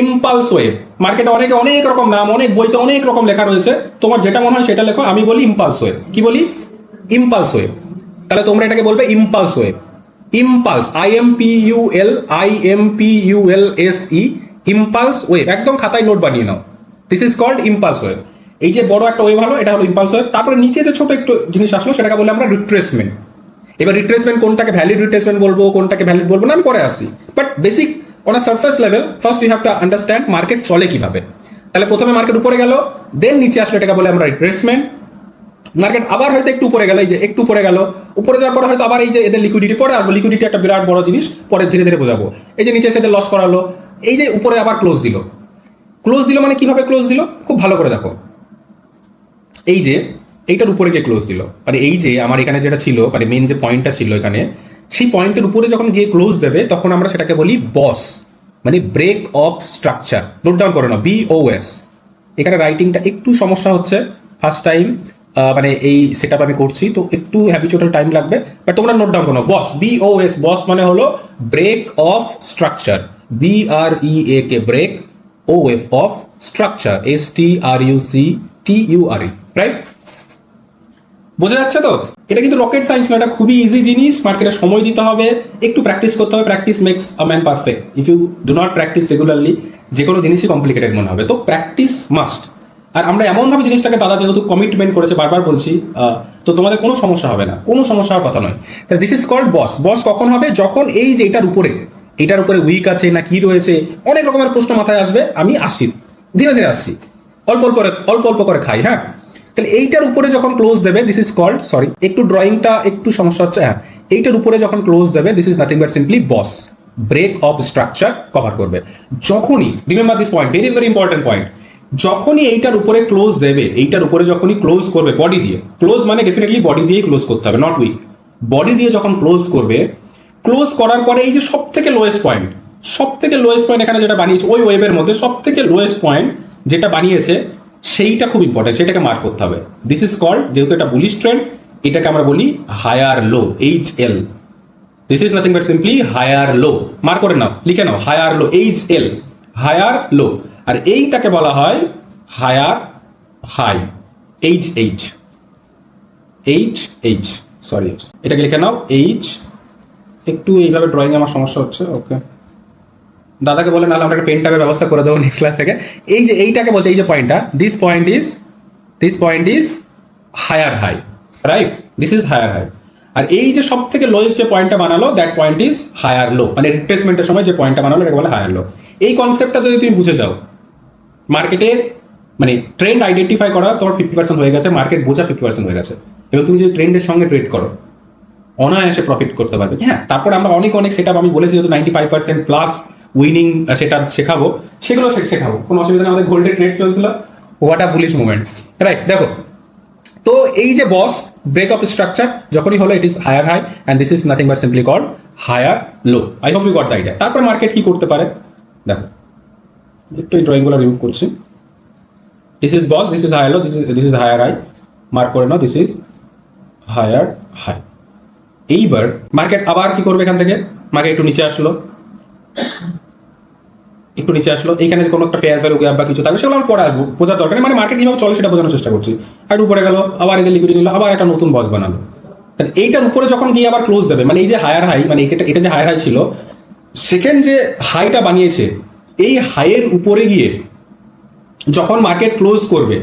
ইম্পালস ওয়েভ। মার্কেটে অনেক রকম নাম, অনেক বইতে অনেক রকম লেখা রয়েছে, তোমার যেটা মনে হয় সেটা লেখো। আমি বলি ইম্পালস ওয়েভ। কি বলি? Impulse wave. তাহলে তোমরা এটাকে বলবে impulse wave. Impulse, IMPULSE, impulse wave. একদম খাতায় নোট বানিয়ে নাও, this is called impulse wave. এই যে বড় একটা ওয়েভ হলো, এটা হলো ইম্পালস ওয়েভ। তারপরে নিচে যে ছোট একটু জিনিস আসলো, সেটাকে বলে আমরা রিট্রেসমেন্ট। এবার রিট্রেসমেন্ট কোনটাকে ভ্যালিড রিট্রেসমেন্ট বলবো, কোনটাকে ভ্যালিড বলবো না, আমি পরে আসি। But basic on a surface level first we have to understand market চলে কিভাবে। তাহলে প্রথমে মার্কেট উপরে গেল, দেন নিচে আসলো, এটাকে বলে আমরা রিট্রেসমেন্ট। মার্কেট আবার হয়তো একটু উপরে গেল, এই যে একটু উপরে গেল, উপরে যাওয়ার পরে হয়তো আবার এই যে এদের লিকুইডিটি পরে আসবো, লিকুইডিটি একটা বিরাট বড় জিনিস, পরে ধীরে ধীরে বোঝাবো। এই যে নিচে এসে লস করালো, এই যে উপরে আবার ক্লোজ দিল। ক্লোজ দিল মানে কিভাবে ক্লোজ দিল, খুব ভালো করে দেখো। এই যে এইটার উপরে গিয়ে ক্লোজ দিল, মানে এই যে আমার এখানে যেটা ছিল, মানে মেন যে পয়েন্টটা ছিল এখানে, সেই পয়েন্টের উপরে যখন গিয়ে ক্লোজ দেবে তখন আমরা সেটাকে বলি বস, মানে break of structure. Note down করে নাও, BOS। এখানে রাইটিংটা একটু সমস্যা হচ্ছে, ফার্স্ট টাইম মানে এই সেটআপ আমি করছি, তো একটু হ্যাবিচুয়াল টাইম লাগবে, বাট তোমরা নোট ডাউন করো। বস, BOS, বস মানে হলো break of structure, BREAK, break, OF of structure, STRUCTURE, right? বোঝা যাচ্ছে তো? এটা কিন্তু রকেট সায়েন্স না, এটা খুবই ইজি জিনিস। মার্কেটে সময় দিতে হবে, একটু প্র্যাকটিস করতে হবে। Practice makes a man perfect. If you do not practice regularly, যে কোনো জিনিসই কমপ্লিকেটেড মনে হবে। তো প্র্যাকটিস মাস্ট। আর আমরা এমনভাবে জিনিসটাকে, দাদা যেহেতু কমিটমেন্ট করেছে, বারবার বলছি, তো তোমাদের কোনো সমস্যা হবে না, কোনো সমস্যা হওয়ার কথা নয়। দিস ইজ কল্ড বস। বস কখন হবে? যখন এই যে এটার উপরে উইক আছে না কি রয়েছে, অনেক রকমের প্রশ্ন মাথায় আসবে। আমি আসছি, ধীরে ধীরে আসছি, অল্প অল্প করে খাই। হ্যাঁ, তাহলে এইটার উপরে যখন ক্লোজ দেবে, দিস ইজ কল্ড, সরি একটু ড্রয়িংটা একটু সমস্যা হচ্ছে। হ্যাঁ, এইটার উপরে যখন ক্লোজ দেবে, this is nothing but simply BOS. Break of structure cover করবে। যখনই, remember this point, very very important point, যখনই এইটার উপরে ক্লোজ দেবে, এইটার উপরে যখনই ক্লোজ করবে বডি দিয়ে, ক্লোজ মানে ডেফিনেটলি বডি দিয়েই ক্লোজ করতে হবে, নট উইক। বডি দিয়ে যখন ক্লোজ করবে, ক্লোজ করার পরে এই যে সব থেকে লোয়েস্ট পয়েন্ট, এখানে যেটা বানিয়েছে ওই ওয়েবের মধ্যে সব থেকে লোয়েস্ট পয়েন্ট যেটা বানিয়েছে, সেইটা খুব ইম্পর্টেন্ট, সেটাকে মার্ক করতে হবে। দিস ইজ কল্ড, যেহেতু এটা বুলিশ ট্রেন্ড, এটাকে আমরা বলি higher low, HL। This is nothing but simply higher low. Mark করে নাও, লিখে নাও, higher low, HL, higher low. আর এইটাকে বলা হয় হায়ার হাই, HH, সরি, এটাকে লিখে নাও H। একটু এইভাবে ড্রয়িং আমার সমস্যা হচ্ছে, ওকে। দাদাকে বলে নাহলে আমরা একটা পেন ট্যাবের ব্যবস্থা করে দেবো নেক্সট ক্লাস থেকে। এই যে এইটাকে বলছে, এই যে পয়েন্টটা, this point is higher high, right? This is higher high. আর এই যে সব থেকে লোয়েস্ট যে পয়েন্টটা বানালো, that point is higher low. মানে রিট্রেসমেন্টের সময় যে পয়েন্টটা বানালো, এটাকে বলে হায়ার লো। এই কনসেপ্টটা যদি তুমি বুঝে যাও, মার্কেটে মানে ট্রেন্ড আইডেন্টিফাই করা তোমার 50% হয়ে গেছে, মার্কেট বোঝা 50% হয়ে গেছে। এবং তুমি যদি ট্রেন্ডের সঙ্গে ট্রেড করো, অনায়াসে প্রফিট করতে পারবে। হ্যাঁ, তারপর আমরা অনেক সেট আপ, আমি বলেছি যেহেতু 95% প্লাস উইনিং সেটা শেখাবো, সেগুলো শেখাবো, কোনো অসুবিধা নেই। আমাদের গোল্ডের ট্রেড চলছিল, what a bullish movement, right? দেখো, তো এই যে বস ব্রেক অফ স্ট্রাকচার যখনই হলো, it is higher high and this is nothing but simply called higher low. I hope you got the idea. তারপর মার্কেট কি করতে পারে দেখো, একটু এই ড্রয়িংগুলো রিমুভ করছি। This is BOS, this is higher low, this is higher high, mark করে নাও, দিস ইজ হায়ার হাই। এইবার মার্কেট আবার কি করবে? এখান থেকে মার্কেট একটু নিচে আসলো, এইখানে কোনো একটা ফেয়ার ভ্যালু গ্যাপ বা কিছু থাকবে, সেগুলো আমরা পরে আসবো, বোঝার দরকার নেই। মানে মার্কেট কিভাবে চলে সেটা বোঝানোর চেষ্টা করছি। আর উপরে গেল, আবার এদের লিকুইডিটি নিল, আবার একটা নতুন বস বানালো। এইটার উপরে যখন গিয়ে আবার ক্লোজ দেবে, মানে এই যে হায়ার হাই, মানে এটা যে হায়ার হাই ছিল, সেকেন্ড যে হাইটা বানিয়েছে, এই হাইয়ের উপরে গিয়ে যখন মার্কেট ক্লোজ করবে,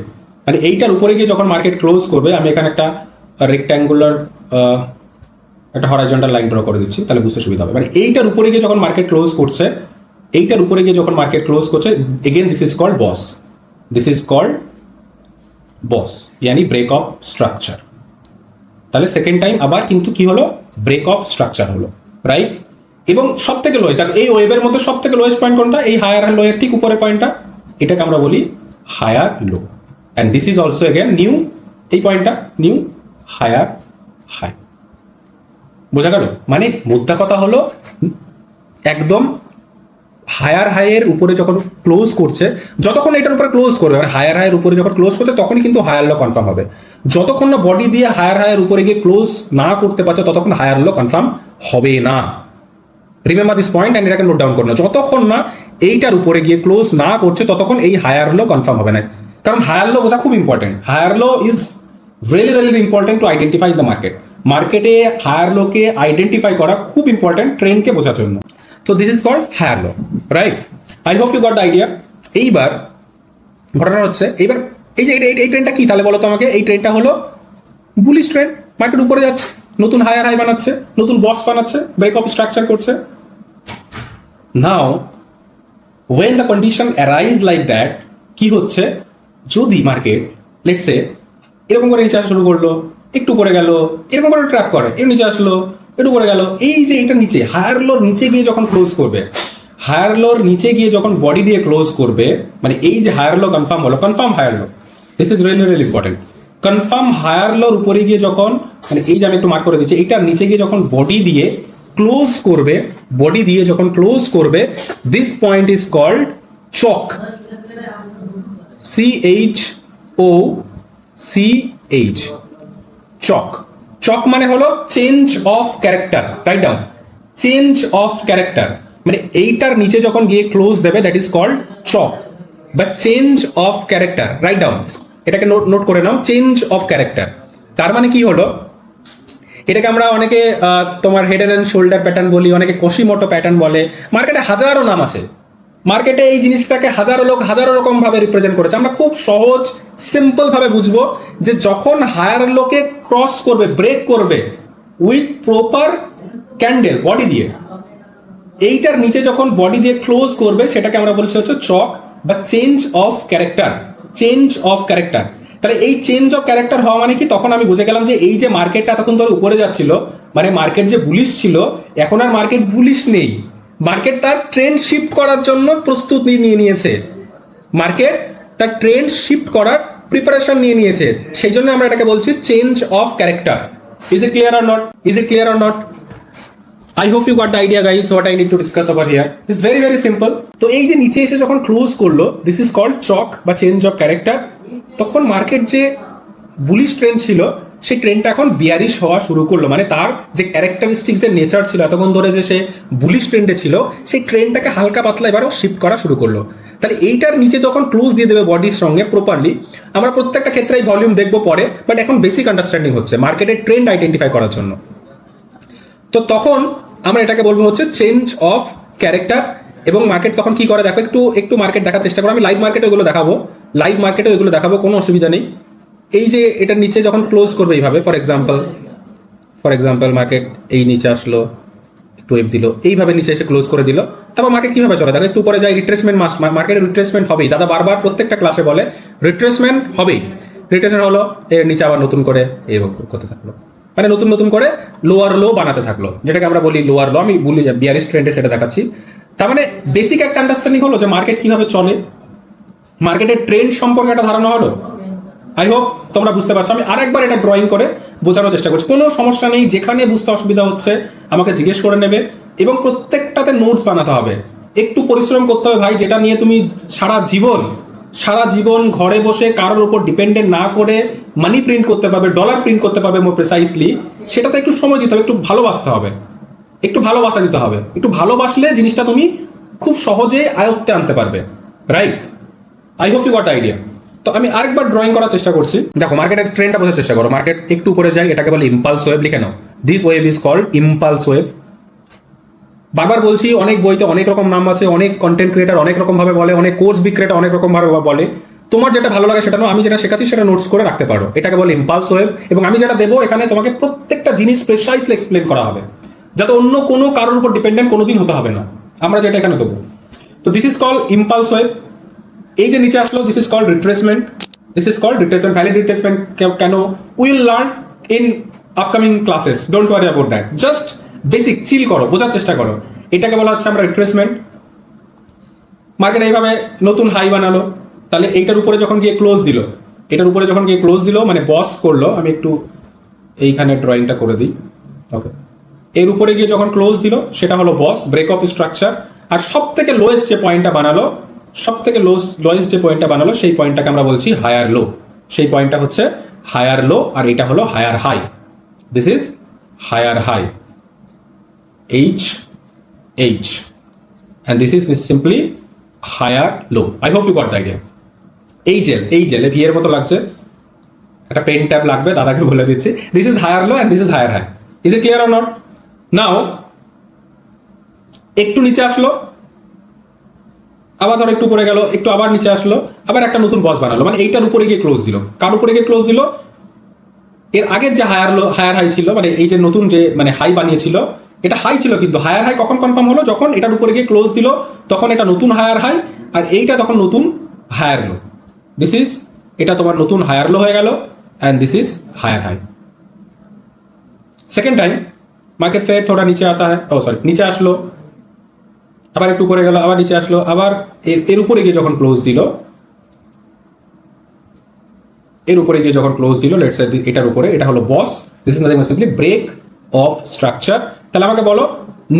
মানে এইটার উপরে গিয়ে যখন মার্কেট ক্লোজ করবে, আমি এখানে একটা রেক্ট্যাঙ্গুলার একটা হরাইজন্টাল লাইন ড্র করে দিচ্ছি, তাহলে বুঝতে সুবিধা হবে। মানে এইটার উপরে গিয়ে যখন মার্কেট ক্লোজ করছে, again this is called BOS, ইয়ানি ব্রেক অফ স্ট্রাকচার। তাহলে সেকেন্ড টাইম আবার কিন্তু কি হলো? ব্রেক অফ স্ট্রাকচার হলো, রাইট? এবং সব থেকে লোয়েস্ট, এই ওয়েবের মধ্যে সব থেকে লোয়েস্ট পয়েন্ট কোনটা? এই হায়ার লো এর ঠিক উপরে পয়েন্টটা, এটাকে আমরা বলি higher low. And this is also again new, এই পয়েন্টটা নিউ হায়ার হাই। বোঝা গেল? মানে মুদ্রা কথা হলো, একদম হায়ার হাইয়ের উপরে যখন ক্লোজ করছে, যতক্ষণ এটার উপরে ক্লোজ করবে, মানে হায়ার হাইয়ের উপরে যখন ক্লোজ করছে, তখনই কিন্তু হায়ার লো কনফার্ম হবে। যতক্ষণ না বডি দিয়ে হায়ার হাইয়ের উপরে গিয়ে ক্লোজ না করতে পারছে, ততক্ষণ হায়ার লো কনফার্ম হবে না। রিমেম্বার দিস পয়েন্ট অ্যান্ড এটাকে নোট ডাউন করো না। যতক্ষণ না এইটার উপরে গিয়ে ক্লোজ না করছে, ততক্ষণ এই হায়ার লো কনফার্ম হবে না। কারণ হায়ার লো বোঝা খুব important. Higher low is really important to identify the market. মার্কেটে হায়ার লোকে আইডেন্টিফাই করা খুব ইম্পর্টেন্ট ট্রেন্ডকে বোঝার জন্য। তো this is called higher low, right? I hope you got the idea. এইবার ঘটনা হচ্ছে, এইবার এই যে এই ট্রেন্ডটা কি তাহলে বলো তো আমাকে? এই ট্রেন্ডটা হলো বুলিশ ট্রেন্ড। মার্কেট উপরে যাচ্ছে, নতুন হায়ার হাই বানাচ্ছে, নতুন বস বানাচ্ছে, ব্রেক অফ স্ট্রাকচার করছে। নাও when the condition arise like that, কি হচ্ছে? যদি মার্কেট লেটস সে এরকম করে নিচে আসা শুরু করলো, একটু পরে গেল, এরকম করে ট্র্যাপ করে, এর নিচে আসলো, একটু পরে গেল, এই যে এটা নিচে হায়ার লোর নিচে গিয়ে যখন ক্লোজ করবে, হায়ার লোর নিচে গিয়ে যখন বডি দিয়ে ক্লোজ করবে, মানে এই যে হায়ার লো কনফার্ম হলো, confirm higher low, this is really important. Confirm higher লোর উপরে গিয়ে যখন, মানে এই যে আমি একটু মার্ক করে দিচ্ছি, এইটার নিচে গিয়ে যখন বডি দিয়ে ক্লোজ করবে, this point is called Chak, CHOCH, চক মানে হলো change of character, write down, change of character. মানে এইটার নিচে যখন গিয়ে ক্লোজ দেবে, দ্যাট ইজ কল্ড চক বা change of character, write down, এটাকে নোট করে নাও, চেঞ্জ অফ ক্যারেক্টার। তার মানে কি হলো, এটাকে আমরা অনেকে তোমার হেড অ্যান্ড শোল্ডার প্যাটার্ন বলি, অনেকে কোশিমোটো প্যাটার্ন বলে। মার্কেটে হাজারো নাম আছে, মার্কেটে এই জিনিসটাকে হাজারো লোক হাজারো রকম ভাবে রিপ্রেজেন্ট করেছে। আমরা খুব সহজ সিম্পল ভাবে বুঝবো যে যখন হায়ার লোকে ক্রস করবে, ব্রেক করবে উইথ প্রপার ক্যান্ডেল বডি দিয়ে, এইটার নিচে যখন বডি দিয়ে ক্লোজ করবে, সেটাকে আমরা বলছি হচ্ছে চক বা change of character. Change of character, তাহলে এই চেঞ্জ অফ ক্যারেক্টার হওয়া মানে কি, তখন আমি বুঝে গেলাম যে এই যে মার্কেটটা এতক্ষণ ধরে উপরে যাচ্ছিল, মানে মার্কেট যে বুলিশ ছিল, এখন আর মার্কেট বুলিশ নেই। মার্কেট তার ট্রেন্ড শিফট করার জন্য প্রস্তুতি নিয়ে নিয়েছে, মার্কেট তার ট্রেন্ড শিফট করার প্রিপারেশন নিয়ে নিয়েছে। সেই জন্য আমরা এটাকে বলছি change of character. Is it clear or not? Is it clear or not? I hope you got the idea, guys, what I need to discuss over here. It's very very simple. তো এই যে নিচে এসে যখন close করলো, this is called চক বা change of character. তখন market যে বুলিশ ট্রেন্ড ছিল, সেই ট্রেন্ডটা এখন বিয়ারিশ হওয়া শুরু করলো। মানে তার যে ক্যারেক্টারিস্টিক্স এর নেচার ছিল এতক্ষণ ধরে যে সে বুলিশ ট্রেন্ডে ছিল, সেই ট্রেন্ডটাকে হালকা পাতলা এবারও শিফট করা শুরু করলো। তাহলে এইটার নিচে যখন ক্লোজ দিয়ে দেবে বডির সঙ্গে প্রপারলি, আমরা প্রত্যেকটা ক্ষেত্রে এই ভলিউম দেখবো পরে, বাট এখন বেসিক আন্ডারস্ট্যান্ডিং হচ্ছে মার্কেটের ট্রেন্ড আইডেন্টিফাই করার জন্য। তো তখন আমরা এটাকে বলবো হচ্ছে চেঞ্জ অফ ক্যারেক্টার। এবং মার্কেট তখন কি করে দেখো, একটু একটু মার্কেট দেখার চেষ্টা করো। আমি লাইভ মার্কেটে ওগুলো দেখাবো, লাইভ মার্কেটে ওগুলো দেখাবো, কোনো অসুবিধা নেই। এই যে এটার নিচে যখন ক্লোজ করবে এইভাবে, ফর এক্সাম্পল মার্কেট এই নিচে আসলো, একটু ওয়েভ দিল, এইভাবে নিচে এসে ক্লোজ করে দিল, তারপর মার্কেট কিভাবে চলে দেখো, একটু উপরে যায়, রিট্রেসমেন্ট মার্কেটের রিট্রেসমেন্ট হবেই। দাদা বারবার প্রত্যেকটা ক্লাসে বলে রিট্রেসমেন্ট হবেই। রিট্রেসমেন্ট হলো, এর নিচে আবার নতুন করে এই করতে থাকলো, মানে নতুন নতুন করে লোয়ার লো বানাতে থাকলো, যেটাকে আমরা বলি লোয়ার লো। আমি বলি বিয়ারিশ ট্রেন্ডে সেটা দেখাচ্ছি। তার মানে বেসিক একটা আন্ডারস্ট্যান্ডিং হলো যে মার্কেট কিভাবে চলে, মার্কেটের ট্রেন্ড সম্পর্কে একটা ধারণা হলো। আই হোপ তোমরা বুঝতে পারছো। আমি আরেকবার এটা ড্রয়িং করে বোঝানোর চেষ্টা করছি, কোনো সমস্যা নেই। যেখানে বুঝতে অসুবিধা হচ্ছে আমাকে জিজ্ঞেস করে নেবে, এবং প্রত্যেকটাতে নোটস বানাতে হবে। একটু পরিশ্রম করতে হবে ভাই, যেটা নিয়ে তুমি সারা জীবন ঘরে বসে কারোর উপর ডিপেন্ডেন্ট না করে মানি প্রিন্ট করতে পারবে, ডলার প্রিন্ট করতে পারবে মোর প্রিসাইসলি, সেটাতে একটু সময় দিতে হবে, একটু ভালোবাসতে হবে, একটু ভালোবাসা দিতে হবে। একটু ভালোবাসলে জিনিসটা তুমি খুব সহজে আয়ত্তে আনতে পারবে, right? I hope you got idea. তো আমি আরেকবার ড্রয়িং করার চেষ্টা করছি। দেখো মার্কেটের ট্রেন্ডটা বোঝার চেষ্টা করো। মার্কেট একটু উপরে যায়, এটাকে বলে ইম্পালস ওয়েভ, লিখে নাও। This wave is called impulse wave. বারবার বলছি, অনেক বইতে অনেক রকম নাম আছে, অনেক কন্টেন্ট ক্রিয়েটার অনেক রকম ভাবে বলে, অনেক কোর্স বিক্রেতা অনেক রকম ভাবে বলে। তোমার যেটা ভালো লাগে সেটা নাও, আমি যেটা শেখাচ্ছি সেটা নোটস করে রাখতে পারো। এটাকে বলে ইম্পালস ওয়েভ। এবং আমি যেটা দেবো এখানে তোমাকে প্রত্যেকটা জিনিস প্রেসাইসলি এক্সপ্লেন করা হবে, যাতে অন্য কোনো কারোর উপর ডিপেন্ডেন্ট কোনোদিন হতে হবে না, আমরা যেটা এখানে দেবো। তো this is called impulse wave. এই যে নিচে আসলো, this is called retracement. This is called retracement. Valid retracement কেন, will learn in upcoming classes, don't worry about that. Just basic chill করো, বোঝার চেষ্টা করো। এটাকে বলা হচ্ছে আমরা রিট্রেসমেন্ট। মার্কেট এইভাবে নতুন হাই বানালো, তাহলে এইটার উপরে যখন গিয়ে ক্লোজ দিল, এটার উপরে যখন গিয়ে ক্লোজ দিল মানে বস করলো। আমি একটু এইখানে ড্রয়িংটা করে দিই, ওকে। এর উপরে গিয়ে যখন ক্লোজ দিল সেটা হলো বস, ব্রেক অফ স্ট্রাকচার। আর সব থেকে লোয়েস্ট যে পয়েন্টটা বানালো, সব থেকে লোয়েস্ট যে পয়েন্টটা বানালো, সেই পয়েন্টটাকে আমরা বলছি হায়ার লো। সেই পয়েন্টটা হচ্ছে হায়ার লো, আর এটা হলো higher high. This is higher high, H, and this is simply higher low. I hope you got the idea. এই জেল ভি এর মতো লাগছে, একটা পেন ট্যাব লাগবে, দাদাকে বলে দিচ্ছি। This is higher low and this is higher high. Is it clear or not? Now একটু নিচে আসলো, আবার ধরো একটু উপরে গেল, একটু আবার নিচে আসলো, আবার একটা নতুন বস বানালো, মানে এইটার উপরে গিয়ে ক্লোজ দিল। কার উপরে গিয়ে ক্লোজ দিল? এর আগের যে হায়ার হাই ছিল, মানে এই যে নতুন যে মানে হাই বানিয়েছিল, এটা হাই ছিল, কিন্তু হায়ার হাই কখন কনফার্ম হলো? যখন এটার উপরে গিয়ে ক্লোজ দিল, তখন এটা নতুন হায়ার হাই, আর এইটা তখন নতুন হায়ার লো। দিস ইজ, এটা তোমার নতুন হায়ার লো হয়ে গেল, and this is higher high. Second time market ফের থোড়া নিচে আতা হ্যায়, ও সরি, নিচে আসলো, আবার একটু উপরে গেল, আবার নিচে আসলো, আবার এর উপরে গিয়ে যখন ক্লোজ দিল, এর উপরে গিয়ে যখন ক্লোজ দিল, লেটস সে এটার উপরে, এটা হলো BOS. This is nothing but simply break of structure. তাহলে আমাকে বলো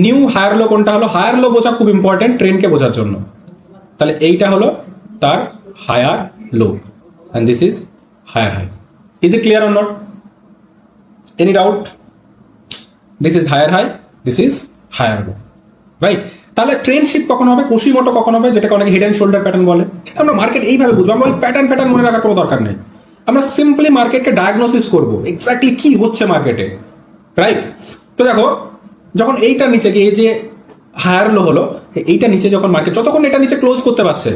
নিউ হায়ার লো কোনটা হলো? হায়ার লো বোঝা খুব ইম্পর্টেন্ট ট্রেন্ডকে বোঝার জন্য। তাহলে এইটা হলো তার higher low, and this is higher high. Is it clear or not? Any doubt? This is higher high, this is higher low, right? তাহলে ট্রেন্ড শিফট কখন হবে, কোশিমোটো কখন হবে, যেটাকে অনেকে হেড অ্যান্ড শোল্ডার প্যাটার্ন বলে, আমরা মার্কেট এইভাবে বুঝবো। আমরা ওই প্যাটার্ন মনে রাখার কোনো দরকার নেই। আমরা সিম্পলি মার্কেটকে ডায়াগনোসিস করব এক্স্যাক্টলি কি হচ্ছে মার্কেটে, রাইট? তো দেখো, যখন এইটার নিচে গিয়ে এই যে হায়ার লো হলো, এইটা নিচে যখন মার্কেট যতক্ষণ এটা নিচে ক্লোজ করতে পারছে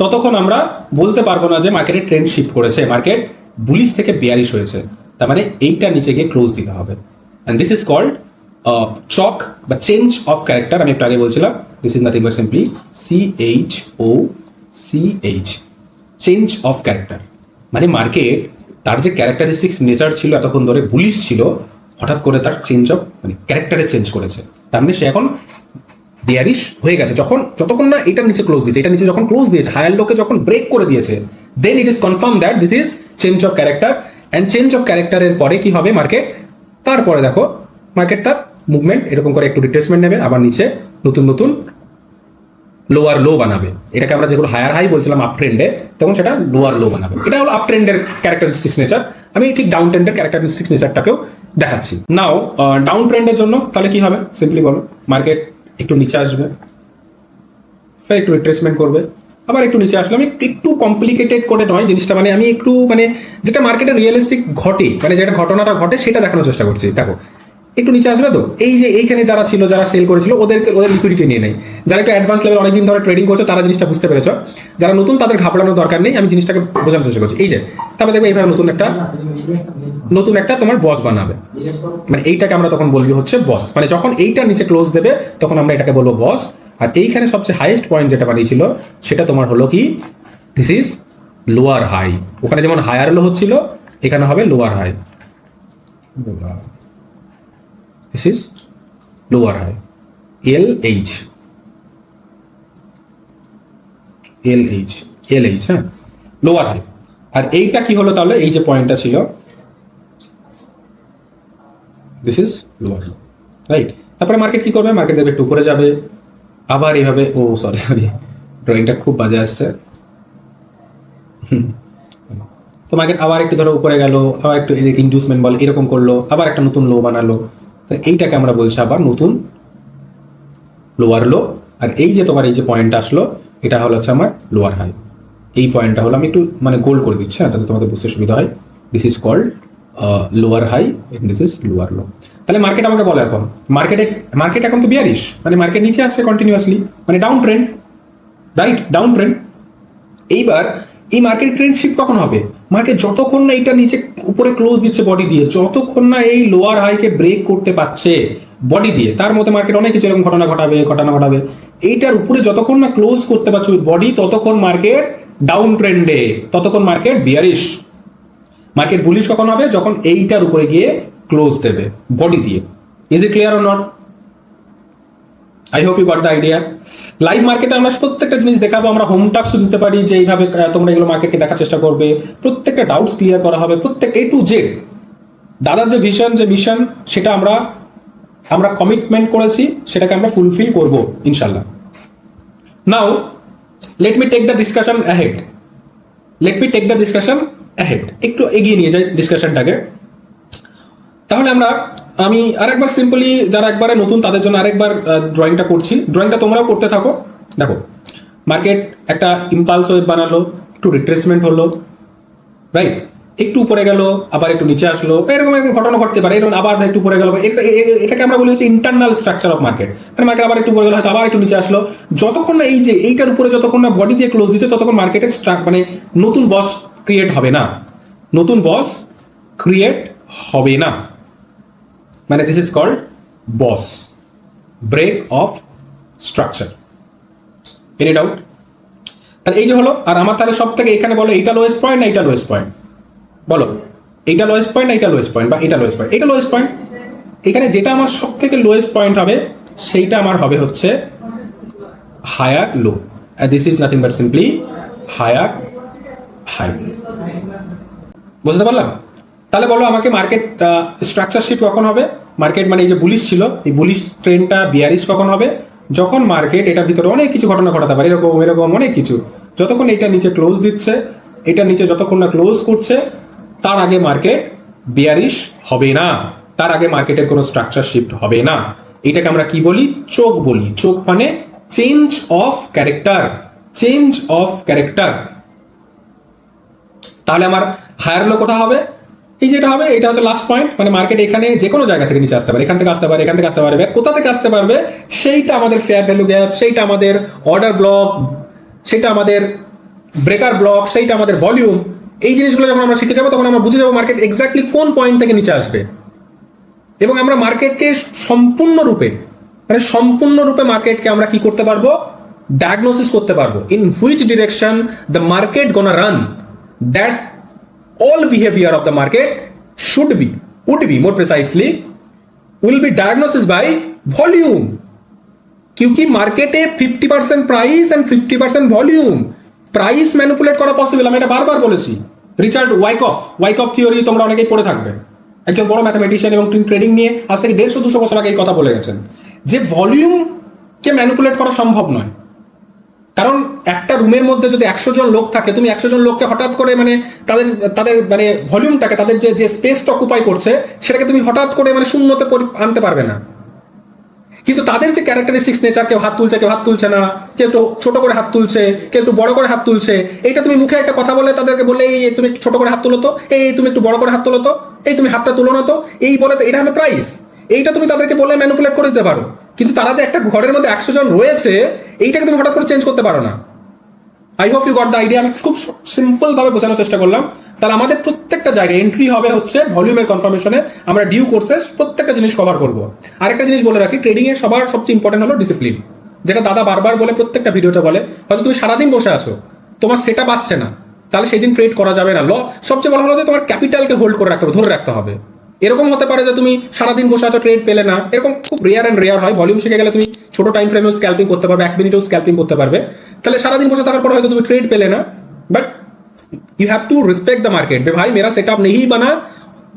ততক্ষণ আমরা বলতে পারবো না যে মার্কেটের ট্রেন্ড শিফট করেছে, মার্কেট বুলিশ থেকে বেয়ারিশ হয়েছে। তার মানে এইটা নিচে গিয়ে ক্লোজ দিতে হবে, অ্যান্ড দিস ইজ কল্ড চক বা চেঞ্জ অফ ক্যারেক্টার। আমি একটু আগে বলছিলাম, this is nothing but simply CHOCH, change of character. মানে মার্কেট তার যে ক্যারেক্টারিস্টিক্স নেচার ছিল এতক্ষণ ধরে বুলিশ ছিল, হঠাৎ করে তার চেঞ্জ অফ মানে ক্যারেক্টারে চেঞ্জ করেছে। তার মানে সে এখন বিয়ারিশ হয়ে গেছে যতক্ষণ না এটার নিচে ক্লোজ দিয়েছে। এটা নিচে যখন ক্লোজ দিয়েছে, হায়ার লোকে যখন ব্রেক করে দিয়েছে, then it is confirm that this is change of character. And change of ক্যারেক্টারের পরে কি হবে মার্কেট, তারপরে দেখো মার্কেটটা মুভমেন্ট এরকম করে একটু রিট্রেসমেন্ট নেবে, আবার নিচে নতুন নতুন লোয়ার লো বানাবে। এটাকে আমরা যেগুলো হায়ার হাই বলছিলাম আপ ট্রেন্ডে, তখন সেটা লোয়ার লো বানাবে। এটা হলো আপ ট্রেন্ডের ক্যারেক্টারিস্টিক্স নেচার। আমি ঠিক ডাউন ট্রেন্ডের ক্যারেক্টারিস্টিক্স নেচারটাকেও দেখাচ্ছি। নাও ডাউন ট্রেন্ডের জন্য তাহলে কি হবে, সিম্পলি বলো, মার্কেট একটু নিচে আসবে, ফের একটু রিট্রেসমেন্ট করবে, আবার একটু নিচে আসলে। আমি একটু কমপ্লিকেটেড করে নয় জিনিসটা, মানে আমি একটু মানে যেটা মার্কেটে রিয়েলিস্টিক ঘটে, মানে যেটা ঘটনাটা ঘটে সেটা দেখানোর চেষ্টা করছি। দেখো একটু নিচে আসবে তো, এই যে এইখানে যারা ছিল, যারা সেল করেছিল, ওদের লিকুইডিটি নিয়ে নেই। যারা একটু অ্যাডভান্স লেভেল অনেকদিন ধরে ট্রেডিং করছে তারা জিনিসটা বুঝতে পেরেছ। যারা নতুন তাদের ঘাবড়ানোর দরকার নেই, আমি জিনিসটাকে বোঝানোর চেষ্টা করছি। এই যে তারপরে দেখবে এইভাবে নতুন একটা তোমার বস বানাবে, মানে এইটাকে আমরা তখন বলবি হচ্ছে বস। মানে যখন এইটা নিচে ক্লোজ দেবে তখন আমরা এটাকে বলবো বস। আর এইখানে সবচেয়ে হাইয়েস্ট পয়েন্ট যেটা বানিয়েছিল সেটা তোমার হলো কি, দিস ইজ লোয়ার হাই। ওখানে যেমন হায়ার লো হচ্ছিল, এখানে হবে lower high. This is lower high, LH, হ্যাঁ, লোয়ার হাই। আর এইটা কি হলো তাহলে, এই যে পয়েন্টটা ছিল, this is lower low, right? তারপরে মার্কেট কি করবে, মার্কেট দেখবে একটু উপরে যাবে, আবার এইভাবে, ও সরি ড্রয়িংটা খুব বাজে আসছে। তো মার্কেট আবার একটু ধরো উপরে গেল, আবার একটু ইনডিউসমেন্ট বলে এরকম করলো, আবার একটা নতুন লো বানালো। তো এইটাকে আমরা বলছি আবার নতুন লোয়ার লো। আর এই যে তোমার এই যে পয়েন্টটা আসলো, এটা হলো হচ্ছে আমার লোয়ার হাই। এই পয়েন্টটা হলো, আমি একটু মানে গোল করে দিচ্ছি যাতে তোমাদের বুঝতে সুবিধা হয়। This is called lower high, this is lower low. তাহলে মার্কেট আমাকে বলে এখন মার্কেট এখন তো বিয়ারিশ, মানে মার্কেট নিচে আসছে কন্টিনিউয়াসলি, মানে down trend, right? Down trend. এইবার এই মার্কেট ট্রেন্ড শিফট কখন হবে, মার্কেট যতক্ষণ না এটা নিচে উপরে ক্লোজ দিচ্ছে বডি দিয়ে, যতক্ষণ না এই লোয়ার হাইকে ব্রেক করতে পারছে বডি দিয়ে, তার মধ্যে মার্কেট অনেক কিছু এরকম ঘটনা ঘটাবে। এইটার উপরে যতক্ষণ না ক্লোজ করতে পারছে ওই বডি, ততক্ষণ মার্কেট ডাউন ট্রেন্ডে, ততক্ষণ মার্কেট বিয়ারিশ। মার্কেট বুলিশ কখন হবে, যখন এইটার উপরে গিয়ে ক্লোজ দেবে বডি দিয়ে। Is it clear or not? I hope you got the idea. Live মার্কেটে আমরা প্রত্যেকটা জিনিস দেখাবো, আমরা হোম টাস্কও দিতে পারি যে এইভাবে তোমরা এগুলো মার্কেটকে দেখার চেষ্টা করবে, প্রত্যেকটা ডাউটস ক্লিয়ার করা হবে, প্রত্যেকটা A to Z। দাদার যে মিশন সেটা আমরা কমিটমেন্ট করেছি, সেটাকে আমরা ফুলফিল করব ইনশাল্লাহ। Now let me take the discussion ahead. একটু এগিয়ে নিয়ে যাই ডিসকাশনটাকে। তাহলে আমি আরেকবার সিম্পলি, যারা একবারে নতুন তাদের জন্য আরেকবার ড্রয়িংটা করছি। ড্রয়িংটা তোমরাও করতে থাকো। দেখো মার্কেট একটা ইম্পালস ওয়েভ বানালো, একটু রিট্রেসমেন্ট হলো, রাইট? একটু উপরে গেল, আবার একটু নিচে আসলো, এরকম ঘটনা ঘটতে পারে। এরকম আবার একটু উপরে গেল, এটাকে আমরা বলি হচ্ছে ইন্টারনাল স্ট্রাকচার অফ মার্কেট। মানে মার্কেট আবার একটু উপরে গেল, হয়তো আবার একটু নিচে আসলো। যতক্ষণ না এই যে এইটার উপরে যতক্ষণ না বডি দিয়ে ক্লোজ দিচ্ছে, ততক্ষণ মার্কেটের মানে নতুন বস ক্রিয়েট হবে না, মানে this is called BOS break of structure. Any doubt? তাহলে এই যে হলো। আর আমার তাহলে সব থেকে এখানে বলো, এইটা লোয়েস্ট পয়েন্ট না এইটা লোয়েস্ট পয়েন্ট? বলো, এইটা লোয়েস্ট পয়েন্ট না এইটা লোয়েস্ট পয়েন্ট, বা এটা লোয়েস্ট পয়েন্ট? এটা লোয়েস্ট পয়েন্ট। এখানে যেটা আমার সব থেকে লোয়েস্ট পয়েন্ট হবে সেইটা আমার হবে হচ্ছে higher low, and this is nothing but simply higher high। বুঝতে পারলাম? তাহলে বলো আমাকে মার্কেট স্ট্রাকচার শিফট কখন হবে? মার্কেট মানে এই যে বুলিশ ছিল, এই বুলিশ ট্রেন্ডটা বিয়ারিশ কখন হবে? যখন মার্কেট এটার ভিতরে অনেক কিছু ঘটনা ঘটাতে পারে, এরকম অনেক কিছু। যতক্ষণ এটা নিচে ক্লোজ দিচ্ছে, এটা নিচে যতক্ষণ না ক্লোজ করছে, তার আগে মার্কেট বিয়ারিশ হবে না, তার আগে মার্কেটের কোনো স্ট্রাকচার শিফট হবে না। এটাকে আমরা কি বলি? চোখ বলি। চোখ মানে চেঞ্জ অফ ক্যারেক্টার। তাহলে আমার হায়ার লো কোথা হবে, এই যেটা হবে এটা হচ্ছে লাস্ট পয়েন্ট, মানে মার্কেট এখানে যে কোনো জায়গা থেকে নিচে আসতে পারে, এখান থেকে আসতে পারে, এখান থেকে আসতে পারবে, কোথা থেকে আসতে পারবে সেইটা আমাদের ফেয়ার ভ্যালু গ্যাপ, সেইটা আমাদের অর্ডার ব্লক, সেটা আমাদের ব্রেকার ব্লক, সেইটা আমাদের ভলিউম। এই জিনিসগুলো যখন আমরা শিখে যাবো তখন আমরা বুঝে যাবো মার্কেট এক্স্যাক্টলি কোন পয়েন্ট থেকে নিচে আসবে, এবং আমরা মার্কেটকে সম্পূর্ণরূপে মার্কেটকে আমরা কি করতে পারবো, ডায়াগনোসিস করতে পারবো, in which direction the market gonna run, that all behavior of the market would be more precisely will be diagnosed by volume, क्योंकि मार्केटे 50% price and 50% volume, price manipulate করা পসিবল। আমি এটা বারবার বলেছি, রিচার্ড ওয়াইকফ থিওরি তোমরা অনেকেই পড়ে থাকবে, একজন বড় ম্যাথমেটিশিয়ান এবং ট্রেডিং নিয়ে আজ থেকে 150-200 বছর আগে এই কথা বলে গেছেন যে ভলিউমকে ম্যানিপুলেট করা সম্ভব নয়। কারণ একটা রুমের মধ্যে যদি 100 জন লোক থাকে, তুমি 100 জন লোককে হঠাৎ করে মানে তাদের মানে ভলিউমটাকে, তাদের যে স্পেসটা অকুপাই করছে সেটাকে তুমি হঠাৎ করে মানে শূন্যতে আনতে পারবে না। কিন্তু তাদের যে ক্যারেক্টারিস্টিক্স নেচার, কেউ হাত তুলছে, কেউ হাত তুলছে না, কেউ একটু ছোট করে হাত তুলছে, কেউ একটু বড় করে হাত তুলছে, এইটা তুমি মুখে একটা কথা বলে তাদেরকে বললে এই তুমি ছোট করে হাত তুলো তো, এই তুমি একটু বড় করে হাত তুলো তো, এই তুমি হাতটা তুলো না তো, এই বলে তো এটা হলো প্রাইস। এইটা তুমি তাদেরকে বলে ম্যানিপুলেট করে দিতে পারো, কিন্তু তারা যে একটা ঘরের মধ্যে 100 জন রয়েছে এইটাকে তুমি হঠাৎ করে চেঞ্জ করতে পারো না। I hope you got the idea. আমি খুব সিম্পল ভাবে বোঝানোর চেষ্টা করলাম। তাহলে আমাদের প্রত্যেকটা জায়গায় এন্ট্রি হবে হচ্ছে ভলিউমের কনফার্মেশনে, আমরা ডিউ কোর্সেস প্রত্যেকটা জিনিস কভার করবো। আরেকটা জিনিস বলে রাখি, ট্রেডিং এর সবার সবচেয়ে ইম্পর্টেন্ট হলো ডিসিপ্লিন, যেটা দাদা বারবার বলে, প্রত্যেকটা ভিডিওতে বলে। হয়তো তুমি সারাদিন বসে আছো, তোমার সেটা আসছে না, তাহলে সেই দিন ট্রেড করা যাবে না। সবচেয়ে বড় হলো যে তোমার ক্যাপিটালকে হোল্ড করে রাখতে হবে, ধরে রাখতে হবে। এরকম হতে পারে যে তুমি সারাদিন বসে আছো, ট্রেড পেলে না, এরকম খুব রেয়ার হয়। ভলিউম শিখে গেলে তুমি ছোট টাইম ফ্রেমেও স্ক্যাল্পিং করতে পারবে, 1 মিনিটেও স্ক্যাল্পিং করতে পারবে। তাহলে সারাদিন বসে থাকার পর হয়তো তুমি ट्रेड পেলে না, but you have to respect the market. भाई मेरा सेटअप नहीं बना,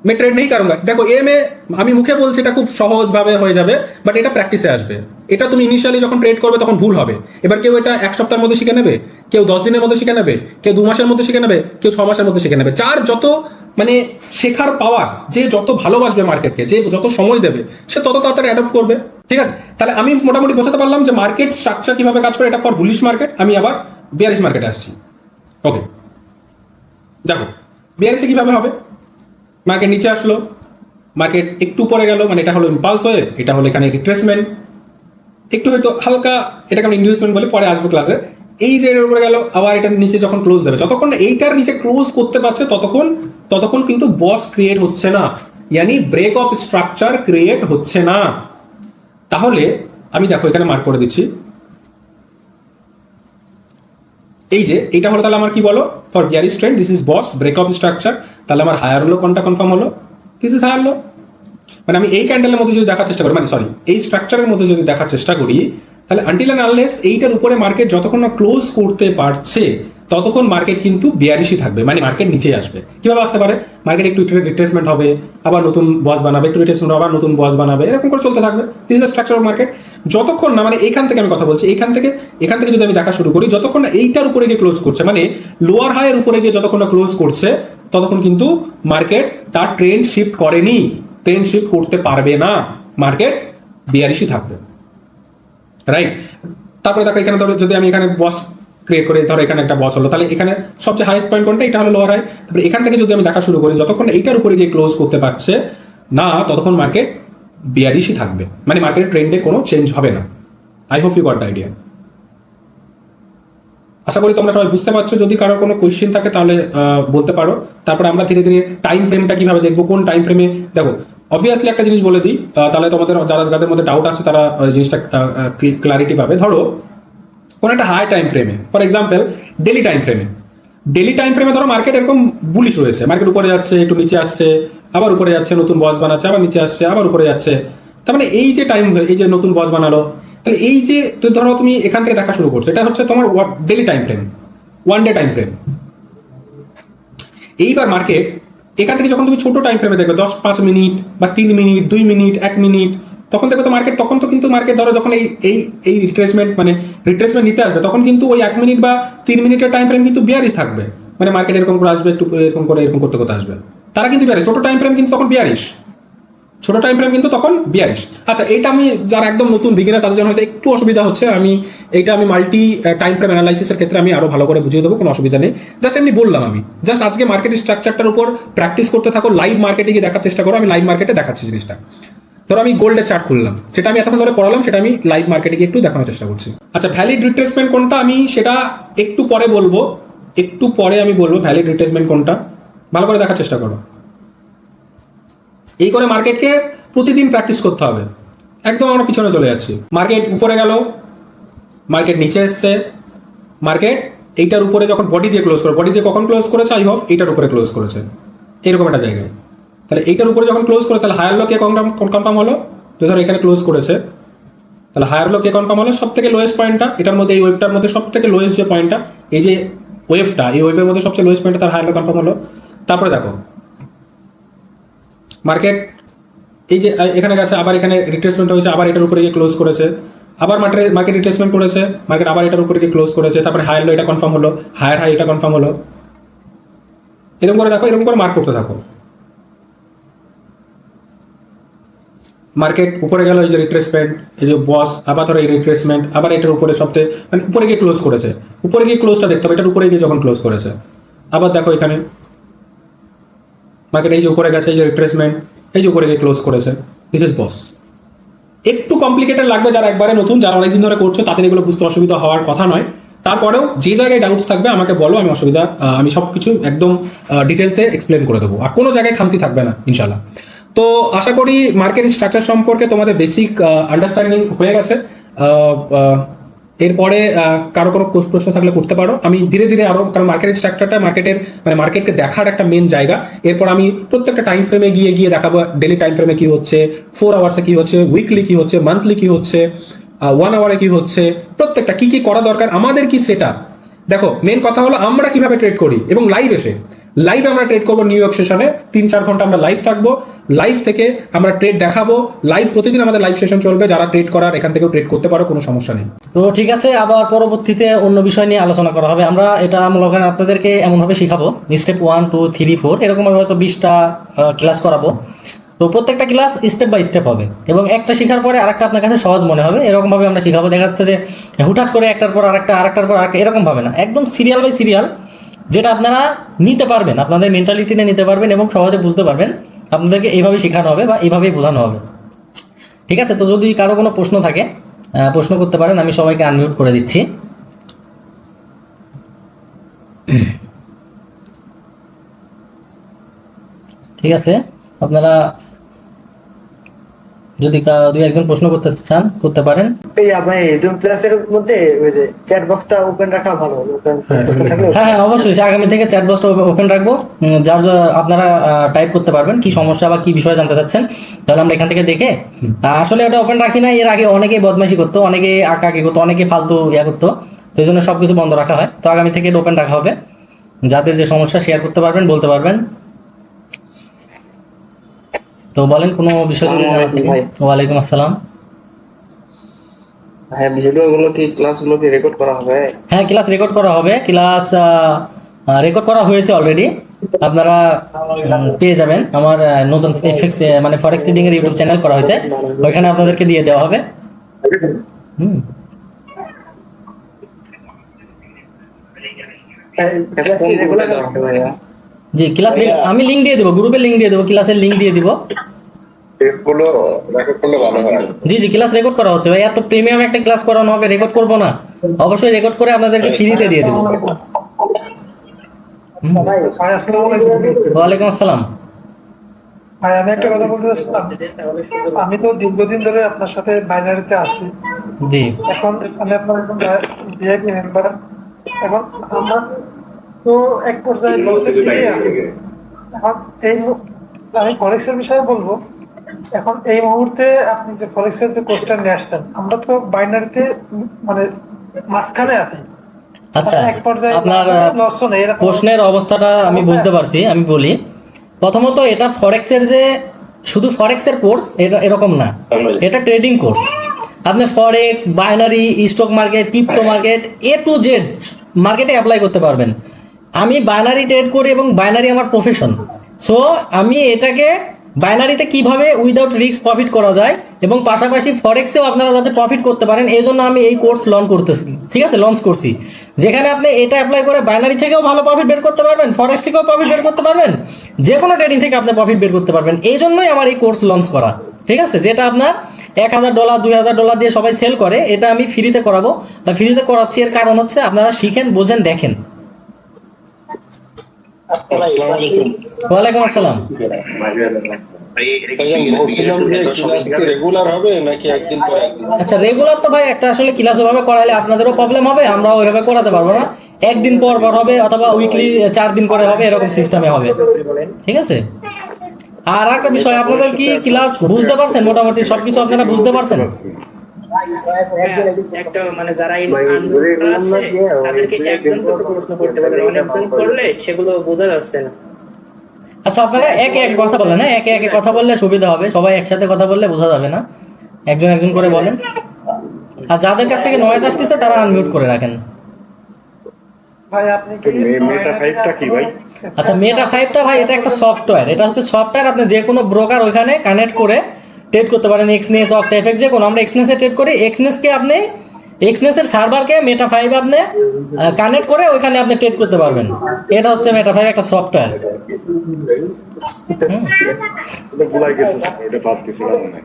मैं ट्रेड नहीं करूंगा। देखो এ মে আমি মুখে বলছি এটা খুব সহজ ভাবে হয়ে যাবে, বাট এটা প্র্যাকটিসে আসবে। এটা তুমি ইনিশিয়ালি যখন ট্রেড করবে তখন ভুল হবে। এবার কেউ এটা 1 সপ্তাহের মধ্যে শিখে নেবে, কেউ 10 দিনের মধ্যে শিখে নেবে, কেউ 2 মাসের মধ্যে শিখে নেবে, কেউ 6 মাসের মধ্যে শিখে নেবে। যার যত মানে শেখার পাওয়ার, যে যত ভালোবাসবে মার্কেটকে, যে যত সময় দেবে, সে তত তাড়াতাড়ি অ্যাডপ্ট করবে। ঠিক আছে, তাহলে আমি মোটামুটি বোঝাতে পারলাম যে মার্কেট স্ট্রাকচার কিভাবে কাজ করে। এটা ফর বুলিশ মার্কেট। আমি আবার বিয়ারিশ মার্কেটে আসছি। ওকে, দেখো বিয়ারিশে কিভাবে হবে। মার্কেট নিচে আসলো, মার্কেট একটু পরে গেল, মানে এটা হলো ইম্পালস ওয়েভ, এটা হলো এখানে রিট্রেসমেন্ট, একটু হয়তো হালকা, এটাকে আমি ইনডিউসমেন্ট বলে, পরে আসবো ক্লাসে। এই যে এর উপরে গেল, আবার এটার নিচে যখন ক্লোজ দেবে, যতক্ষণ না এইটার নিচে ক্লোজ করতে পারছে ততক্ষণ কিন্তু বস ক্রিয়েট হচ্ছে না, ইয়ানি ব্রেক অফ স্ট্রাকচার ক্রিয়েট হচ্ছে না। তাহলে আমি দেখো এখানে মার্ক করে দিচ্ছি, এই যে এটা হলো, তাহলে আমার কি বলো, for bearish trend this is BOS break of structure. তাহলে আমার হায়ার হলো কোনটা কনফার্ম হলো, দিস ইজ হায়ার লো। মানে আমি এই ক্যান্ডেলের মধ্যে যদি দেখার চেষ্টা করি, মানে সরি এই স্ট্রাকচারের মধ্যে যদি দেখার চেষ্টা করি, তাহলে আনটিল এন্ড আনলেস এইটার উপরে মার্কেট যতক্ষণ না ক্লোজ করতে পারছে ততক্ষণ মার্কেট কিন্তু বিয়ারিশই থাকবে, মানে মার্কেট নিচে আসবে। কিভাবে আসতে পারে, মার্কেট একটু রিট্রেসমেন্ট হবে, আবার নতুন বস বানাবে, একটু রিট্রেসমেন্ট আবার নতুন বস বানাবে, এরকম করে চলতে থাকবে। This is the structure of market. যতক্ষণ না, মানে এইখান থেকে আমি কথা বলছি, এখান থেকে যদি আমি দেখা শুরু করি, যতক্ষণ না এইটার উপরে গিয়ে ক্লোজ করছে, মানে লোয়ার হাইয়ের উপরে গিয়ে যতক্ষণ না ক্লোজ করছে, ততক্ষণ কিন্তু মার্কেট তার ট্রেন্ড শিফট করেনি, ট্রেন্ড শিফট করতে পারবে না, মার্কেট বিয়ারিশই থাকবে। রাইট, তারপরে দেখো এখানে ধরো যদি আমি এখানে বস ক্রিয়েট করি, ধরো এখানে একটা বস হলো, তাহলে এখানে সবচেয়ে হাইয়েস্ট পয়েন্ট কোনটা, এটা হলো লোয়ার হাই। তারপরে এখান থেকে যদি আমি দেখা শুরু করি, যতক্ষণ এইটার উপরে গিয়ে ক্লোজ করতে পারছে না, ততক্ষণ মার্কেট বিয়ারিশই থাকবে, মানে মার্কেটের ট্রেন্ডে কোনো চেঞ্জ হবে না। I hope you got the idea. আশা করি তোমরা সবাই বুঝতে পারছো। যদি কারো কোনো কোয়েশ্চেন থাকে তাহলে বলতে পারো। তারপরে আমরা ধীরে ধীরে টাইম ফ্রেমটা কিভাবে দেখবো, কোন টাইম ফ্রেমে দেখো। অবভিয়াসলি একটা জিনিস বলে দিই, তাহলে তোমাদের যাদের মধ্যে ডাউট আছে তারা জিনিসটা ক্লারিটি পাবে। ধরো কোন একটা হাই টাইম ফ্রেমে, ফর এক্সাম্পল ডেলি টাইম ফ্রেমে ধরো মার্কেট এরকম বুলিশ হয়েছে, মার্কেট উপরে যাচ্ছে, একটু নিচে আসছে, আবার উপরে যাচ্ছে, নতুন বস বানাচ্ছে, আবার নিচে আসছে, আবার উপরে যাচ্ছে। তার মানে এই যে এই যে নতুন বস বানালো, তাহলে এই যে ধরো তুমি এখান থেকে দেখা শুরু করছো, এটা হচ্ছে তোমার daily time frame, 1 day time frame. এইবার মার্কেট এখান থেকে যখন তুমি ছোট টাইম ফ্রেমে দেখবে, 10-5 মিনিট বা 3 মিনিট, 2 মিনিট, 1 মিনিট, তখন দেখবে তো মার্কেট, তখন তো কিন্তু মার্কেট ধরো যখন এই রিট্রেসমেন্ট নিতে আসবে, তখন কিন্তু ওই 1 মিনিট বা 3 মিনিটের টাইম ফ্রেম কিন্তু বিয়ারিশ থাকবে, মানে মার্কেট এরকম করে আসবে, একটু এরকম করতে আসবে, তারা কিন্তু বিয়ারিশ। ছোট টাইম ফ্রেম কিন্তু তখন বিয়ারিশ। ছোট টাইম ফ্রেম কিন্তু তখন 42। আচ্ছা, এইটা আমি যারা একদম নতুন বিগিনার তাদের জন্য হয়তো একটু অসুবিধা হচ্ছে, আমি মাল্টি টাইম ফ্রেম অ্যানালাইসিসের ক্ষেত্রে আমি আরো ভালো করে বুঝিয়ে দেবো, কোনো অসুবিধা নেই। জাস্ট এমনি বললাম, আমি জাস্ট আজকে মার্কেট স্ট্রাকচারটার উপর প্র্যাকটিস করতে থাকো, লাইভ মার্কেটে গিয়ে দেখার চেষ্টা করো। আমি লাইভ মার্কেটে দেখাচ্ছি জিনিসটা। ধরো আমি গোল্ডের চার্ট খুললাম, যেটা আমি এতক্ষণ ধরে পড়ালাম সেটা আমি লাইভ মার্কেটে গিয়ে একটু দেখানোর চেষ্টা করছি। আচ্ছা, ভ্যালিড রিট্রেসমেন্ট কোনটা আমি সেটা একটু পরে বলবো, আমি বলবো ভ্যালিড রিট্রেসমেন্ট কোনটা। ভালো করে দেখার চেষ্টা করো। এই করে মার্কেটকে প্রতিদিন প্র্যাকটিস করতে হবে। একদম আমরা পিছনে চলে যাচ্ছি, মার্কেট উপরে গেল, মার্কেট নিচে এসছে, মার্কেট এইটার উপরে যখন বডি দিয়ে ক্লোজ করে, বডি দিয়ে কখন ক্লোজ করেছে, আই হোপ এইটার উপরে ক্লোজ করেছে, এরকম একটা জায়গায়। তাহলে এইটার উপরে যখন ক্লোজ করে, তাহলে হায়ার লো কে কনফার্ম হলো, যে ধরো এখানে ক্লোজ করেছে, তাহলে হায়ার লো কে কনফার্ম হলো। সব থেকে লোয়েস্ট পয়েন্টটা এটার মধ্যে, এই ওয়েবটার মধ্যে সব থেকে লোয়েস্ট যে পয়েন্টটা, এই যে ওয়েবটা, এই ওয়েবের মধ্যে সবচেয়ে লোয়েস্ট পয়েন্টটা, তার হায়ার লো কনফার্ম হলো। তারপরে দেখো মার্কেট এই যে এখানে গেছে, আবার এখানে রিট্রেসমেন্ট হয়েছে, আবার এটার উপরে গিয়ে ক্লোজ করেছে, আবার মার্কেট রিট্রেসমেন্ট করেছে, মার্কেট আবার এটার উপরে গিয়ে ক্লোজ করেছে, তারপরে হায়ার লো এটা কনফার্ম হলো, হায়ার হাই এটা কনফার্ম হলো। এরকম করে দেখো, এরকম করে মার্ক করতে থাকো। মার্কেট উপরে গেল, এই যে রিট্রেসমেন্ট, এই যে বস, আবার ধরো এই রিট্রেসমেন্ট, আবার এটার উপরে সবচেয়ে মানে উপরে গিয়ে ক্লোজ করেছে, উপরে গিয়ে ক্লোজটা দেখতে হবে, এটার উপরে গিয়ে যখন ক্লোজ করেছে। আবার দেখো এখানে মার্কেট এই যে উপরে গেছে, এই যে রিট্রেসমেন্ট, এই যে উপরে গিয়ে ক্লোজ করেছে, দিস ইজ বস। একটু কমপ্লিকেটেড লাগবে যারা একবারে নতুন, যারা অনেকদিন ধরে করছো তাদের এগুলো বুঝতে অসুবিধা হওয়ার কথা নয়। তারপরেও যে জায়গায় ডাউটস থাকবে আমাকে বলো, আমি সবকিছু একদম ডিটেলসে এক্সপ্লেন করে দেবো, আর কোনো জায়গায় খামতি থাকবে না ইনশাল্লাহ। তো আশা করি মার্কেট স্ট্রাকচার সম্পর্কে তোমাদের বেসিক আন্ডারস্ট্যান্ডিং হয়ে গেছে। এরপরে কারো কোনো প্রশ্ন থাকলে করতে পারো। আমি ধীরে ধীরে আরো, কারণ মার্কেটের স্ট্রাকচারটা মার্কেটকে দেখার একটা মেন জায়গা। এরপর আমি প্রত্যেকটা টাইম ফ্রেমে গিয়ে দেখাবো, ডেলি টাইম ফ্রেমে কি হচ্ছে, 4 আওয়ার্সে কি হচ্ছে, উইকলি কি হচ্ছে, মান্থলি কি হচ্ছে, 1 আওয়ারে কি হচ্ছে, প্রত্যেকটা কি কি করা দরকার, আমাদের কি সেটআপ। দেখো মেন কথা হলো আমরা কিভাবে ট্রেড করি, এবং লাইভ আমরা ট্রেড করবো। নিউ ইয়র্ক সেশনে 3-4 ঘন্টা আমরা লাইভ থাকবো, লাইভ থেকে আমরা ট্রেড দেখাবো, লাইভ প্রতিদিন আমাদের লাইভ সেশন চলবে। যারা ট্রেড করার এখান থেকেও ট্রেড করতে পারো, কোনো সমস্যা নেই। তো ঠিক আছে, আবার পরবর্তীতে অন্য বিষয় নিয়ে আলোচনা করা হবে। আমরা এটা ওখানে আপনাদেরকে এমনভাবে শিখাবো, স্টেপ 1, 2, 3, 4 এরকম ভাবে হয়তো 20টা ক্লাস করাবো। তো প্রত্যেকটা ক্লাস স্টেপ বাই স্টেপ হবে, এবং একটা শেখার পরে আরেকটা আপনার কাছে সহজ মনে হবে, এরকম ভাবে আমরা শিখাবো। দেখা যাচ্ছে যে হুটহাট করে একটার পর আরেকটার পর আরেকটা এরকম ভাবে না, একদম সিরিয়াল বাই সিরিয়াল, যেটা আপনারা নিতে পারবেন, আপনাদের মেন্টালিটি নিয়ে নিতে পারবেন এবং সহজে বুঝতে পারবেন। আপনাদেরকে এইভাবে শেখানো হবে বা এইভাবেই বোঝানো হবে। ঠিক আছে, তো যদি কারো কোনো প্রশ্ন থাকে প্রশ্ন করতে পারেন, আমি সবাইকে আনমিউট করে দিচ্ছি। ঠিক আছে, আপনারা যদি দুই একজন প্রশ্ন করতে চান করতে পারেন। ভাই জুম ক্লাসের মধ্যে ওই যে চ্যাট বক্সটা ওপেন রাখা ভালো, হ্যাঁ অবশ্যই, আগামী থেকে চ্যাট বক্সটা ওপেন রাখবো, যার আপনারা টাইপ করতে পারবেন কি সমস্যা বা কি বিষয়ে জানতে চাচ্ছেন, তাহলে আমরা এখান থেকে দেখে। আসলে ওটা ওপেন রাখি না, এর আগে অনেকে বদমাইশি করতো, অনেকে আঁকাকি করতো, অনেকে ফালতু করতো, তো এই জন্য সবকিছু বন্ধ রাখা হয়। তো আগামী থেকে এটা ওপেন রাখা হবে, যাদের যে সমস্যা শেয়ার করতে পারবেন, বলতে পারবেন। তো বলেন কোনো বিষয়। ওয়ালাইকুম আসসালাম। হ্যাঁ, ভিডিওগুলো কি ক্লাসগুলো কি রেকর্ড করা হবে? হ্যাঁ, ক্লাস রেকর্ড করা হবে, ক্লাস রেকর্ড করা হয়েছে অলরেডি, আপনারা পেয়ে যাবেন। আমার নতুন এফএক্স মানে ফরেক্স ট্রেডিং এর ইউটিউব চ্যানেল করা হয়েছে, ওইখানে আপনাদেরকে দিয়ে দেওয়া হবে। জি, ক্লাস আমি লিংক দিয়ে দেবো, গ্রুপে লিংক দিয়ে দেবো, ক্লাসের লিংক দিয়ে দিব। জি জি, ক্লাস রেকর্ড করা হচ্ছে ভাই, এত প্রিমিয়াম একটা ক্লাস করানো হবে, রেকর্ড করবো না? অবশ্যই রেকর্ড করে আপনাদেরকে ফ্রিতে দিয়ে দেবো। ওয়ালাইকুম আসসালাম। ভাই আমি একটা কথা বলতে চাচ্ছিলাম, আমি তো দীর্ঘদিন ধরে আপনার সাথে বাইনারিতে আছি। জি, এখন আমি আপনার একজন ভিআইপি মেম্বার। এখন আমার তো এক পর্যায়ে লসের দিকে এখন আমি ফরেক্সের বিষয়ে বলবো। এখন এই মুহূর্তে আপনি যে ফরেক্সের যে কোর্সটা নিয়ে আসছেন, আমরা তো বাইনারিতে মানে মাঝখানে আছি। আচ্ছা, এক পর্যায়ে আপনার লসও নেই, এরকম প্রশ্নের অবস্থাটা আমি বুঝতে পারছি। আমি বলি, প্রথমত এটা ফরেক্সের যে শুধু ফরেক্সের কোর্স, এটা এরকম না, এটা ট্রেডিং কোর্স। আপনি forex, binary, stock market, crypto market, A to Z মার্কেটে অ্যাপ্লাই করতে পারবেন। আমি বাইনারি ট্রেড করি এবং বাইনারি আমার প্রফেশন, সো আমি এটাকে বাইনারিতে কিভাবে উইদাউট রিস্ক প্রফিট করা যায় এবং পাশাপাশি ফরেক্সেও আপনারা যাতে প্রফিট করতে পারেন এই জন্য আমি এই কোর্স লঞ্চ করতেছি, ঠিক আছে, লঞ্চ করছি, যেখানে আপনি এটা অ্যাপ্লাই করে বাইনারি থেকেও ভালো প্রফিট বের করতে পারবেন, ফরেক্স থেকেও প্রফিট বের করতে পারবেন, যে কোনো ট্রেডিং থেকে আপনি প্রফিট বের করতে পারবেন। এই জন্যই আমার এই কোর্স লঞ্চ করা, ঠিক আছে, যেটা আপনার $1000 $2000 দিয়ে সবাই সেল করে, এটা আমি ফ্রিতে করাবো বা ফ্রিতে করাচ্ছি। এর কারণ হচ্ছে আপনারা শিখেন, বোঝেন, দেখেন। ওয়ালাইকুম আসসালাম। রেগুলার হবে নাকি একদিন পর একদিন? আচ্ছা, রেগুলার তো ভাই একটা আসলে ক্লাস ওইভাবে করাইলে আপনাদেরও প্রবলেম হবে, আমরাও ওইভাবে করাতে পারবো না। একদিন পর পর হবে অথবা উইকলি 4 দিন করে হবে, এরকম সিস্টেমে হবে, ঠিক আছে। আর একটা বিষয়, আপনাদের কি ক্লাস বুঝতে পারছেন? মোটামুটি সবকিছু আপনারা বুঝতে পারছেন? একটা মানে যারা আছে তাদেরকে একজন করে প্রশ্ন করতে পারে, অনেকজন করলে সেগুলো বোঝা যাচ্ছে না। আচ্ছা, আপনারা একে একে কথা বলেন, হ্যাঁ, একে একে কথা বললে সুবিধা হবে, সবাই একসাথে কথা বললে বোঝা যাবে না। একজন একজন করে বলেন। আর যাদের কাছ থেকে নয়েজ আসতেছে তারা আনমিউট করে রাখেন। ভাই আপনি কি মেটা 5টা কি ভাই? আচ্ছা, মেটা 5টা ভাই এটা একটা সফটওয়্যার, এটা হচ্ছে সফটওয়্যার, আপনি যে কোনো ব্রোকার ওইখানে কানেক্ট করে ট্রেড করতে পারেন, এক্সনেস, অক্টাএফএক্স, যে কোনো। আমরা এক্সনেসে ট্রেড করি, এক্সনেসকে আপনি এক্সনেসের সার্ভারকে মেটা 5 আপনি কানেক্ট করে ওইখানে আপনি ট্রেড করতে পারবেন। এটা হচ্ছে মেটা 5 একটা সফটওয়্যার। এটা ভুলাই গেছে, এটা বাদ দিছিলাম না।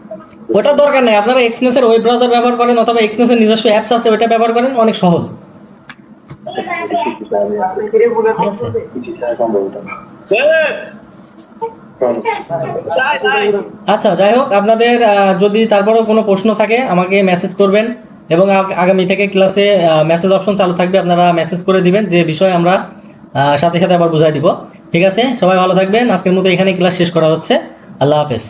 ওটা দরকার নেই, আপনারা এক্সনেসের ওয়েব ব্রাউজার ব্যবহার করেন অথবা এক্সনেসের নিজস্ব অ্যাপস আছে ওইটা ব্যবহার করেন, অনেক সহজ। ঠিক আছে? আচ্ছা, যাই হোক, আপনাদের যদি তারপরেও কোনো প্রশ্ন থাকে আমাকে মেসেজ করবেন এবং আগামী থেকে ক্লাসে মেসেজ অপশন চালু থাকবে, আপনারা মেসেজ করে দিবেন, যে বিষয় আমরা সাথে সাথে আবার বুঝাই দিব। ঠিক আছে, সবাই ভালো থাকবেন। আজকের মতো এখানে ক্লাস শেষ করা হচ্ছে। আল্লাহ হাফেজ।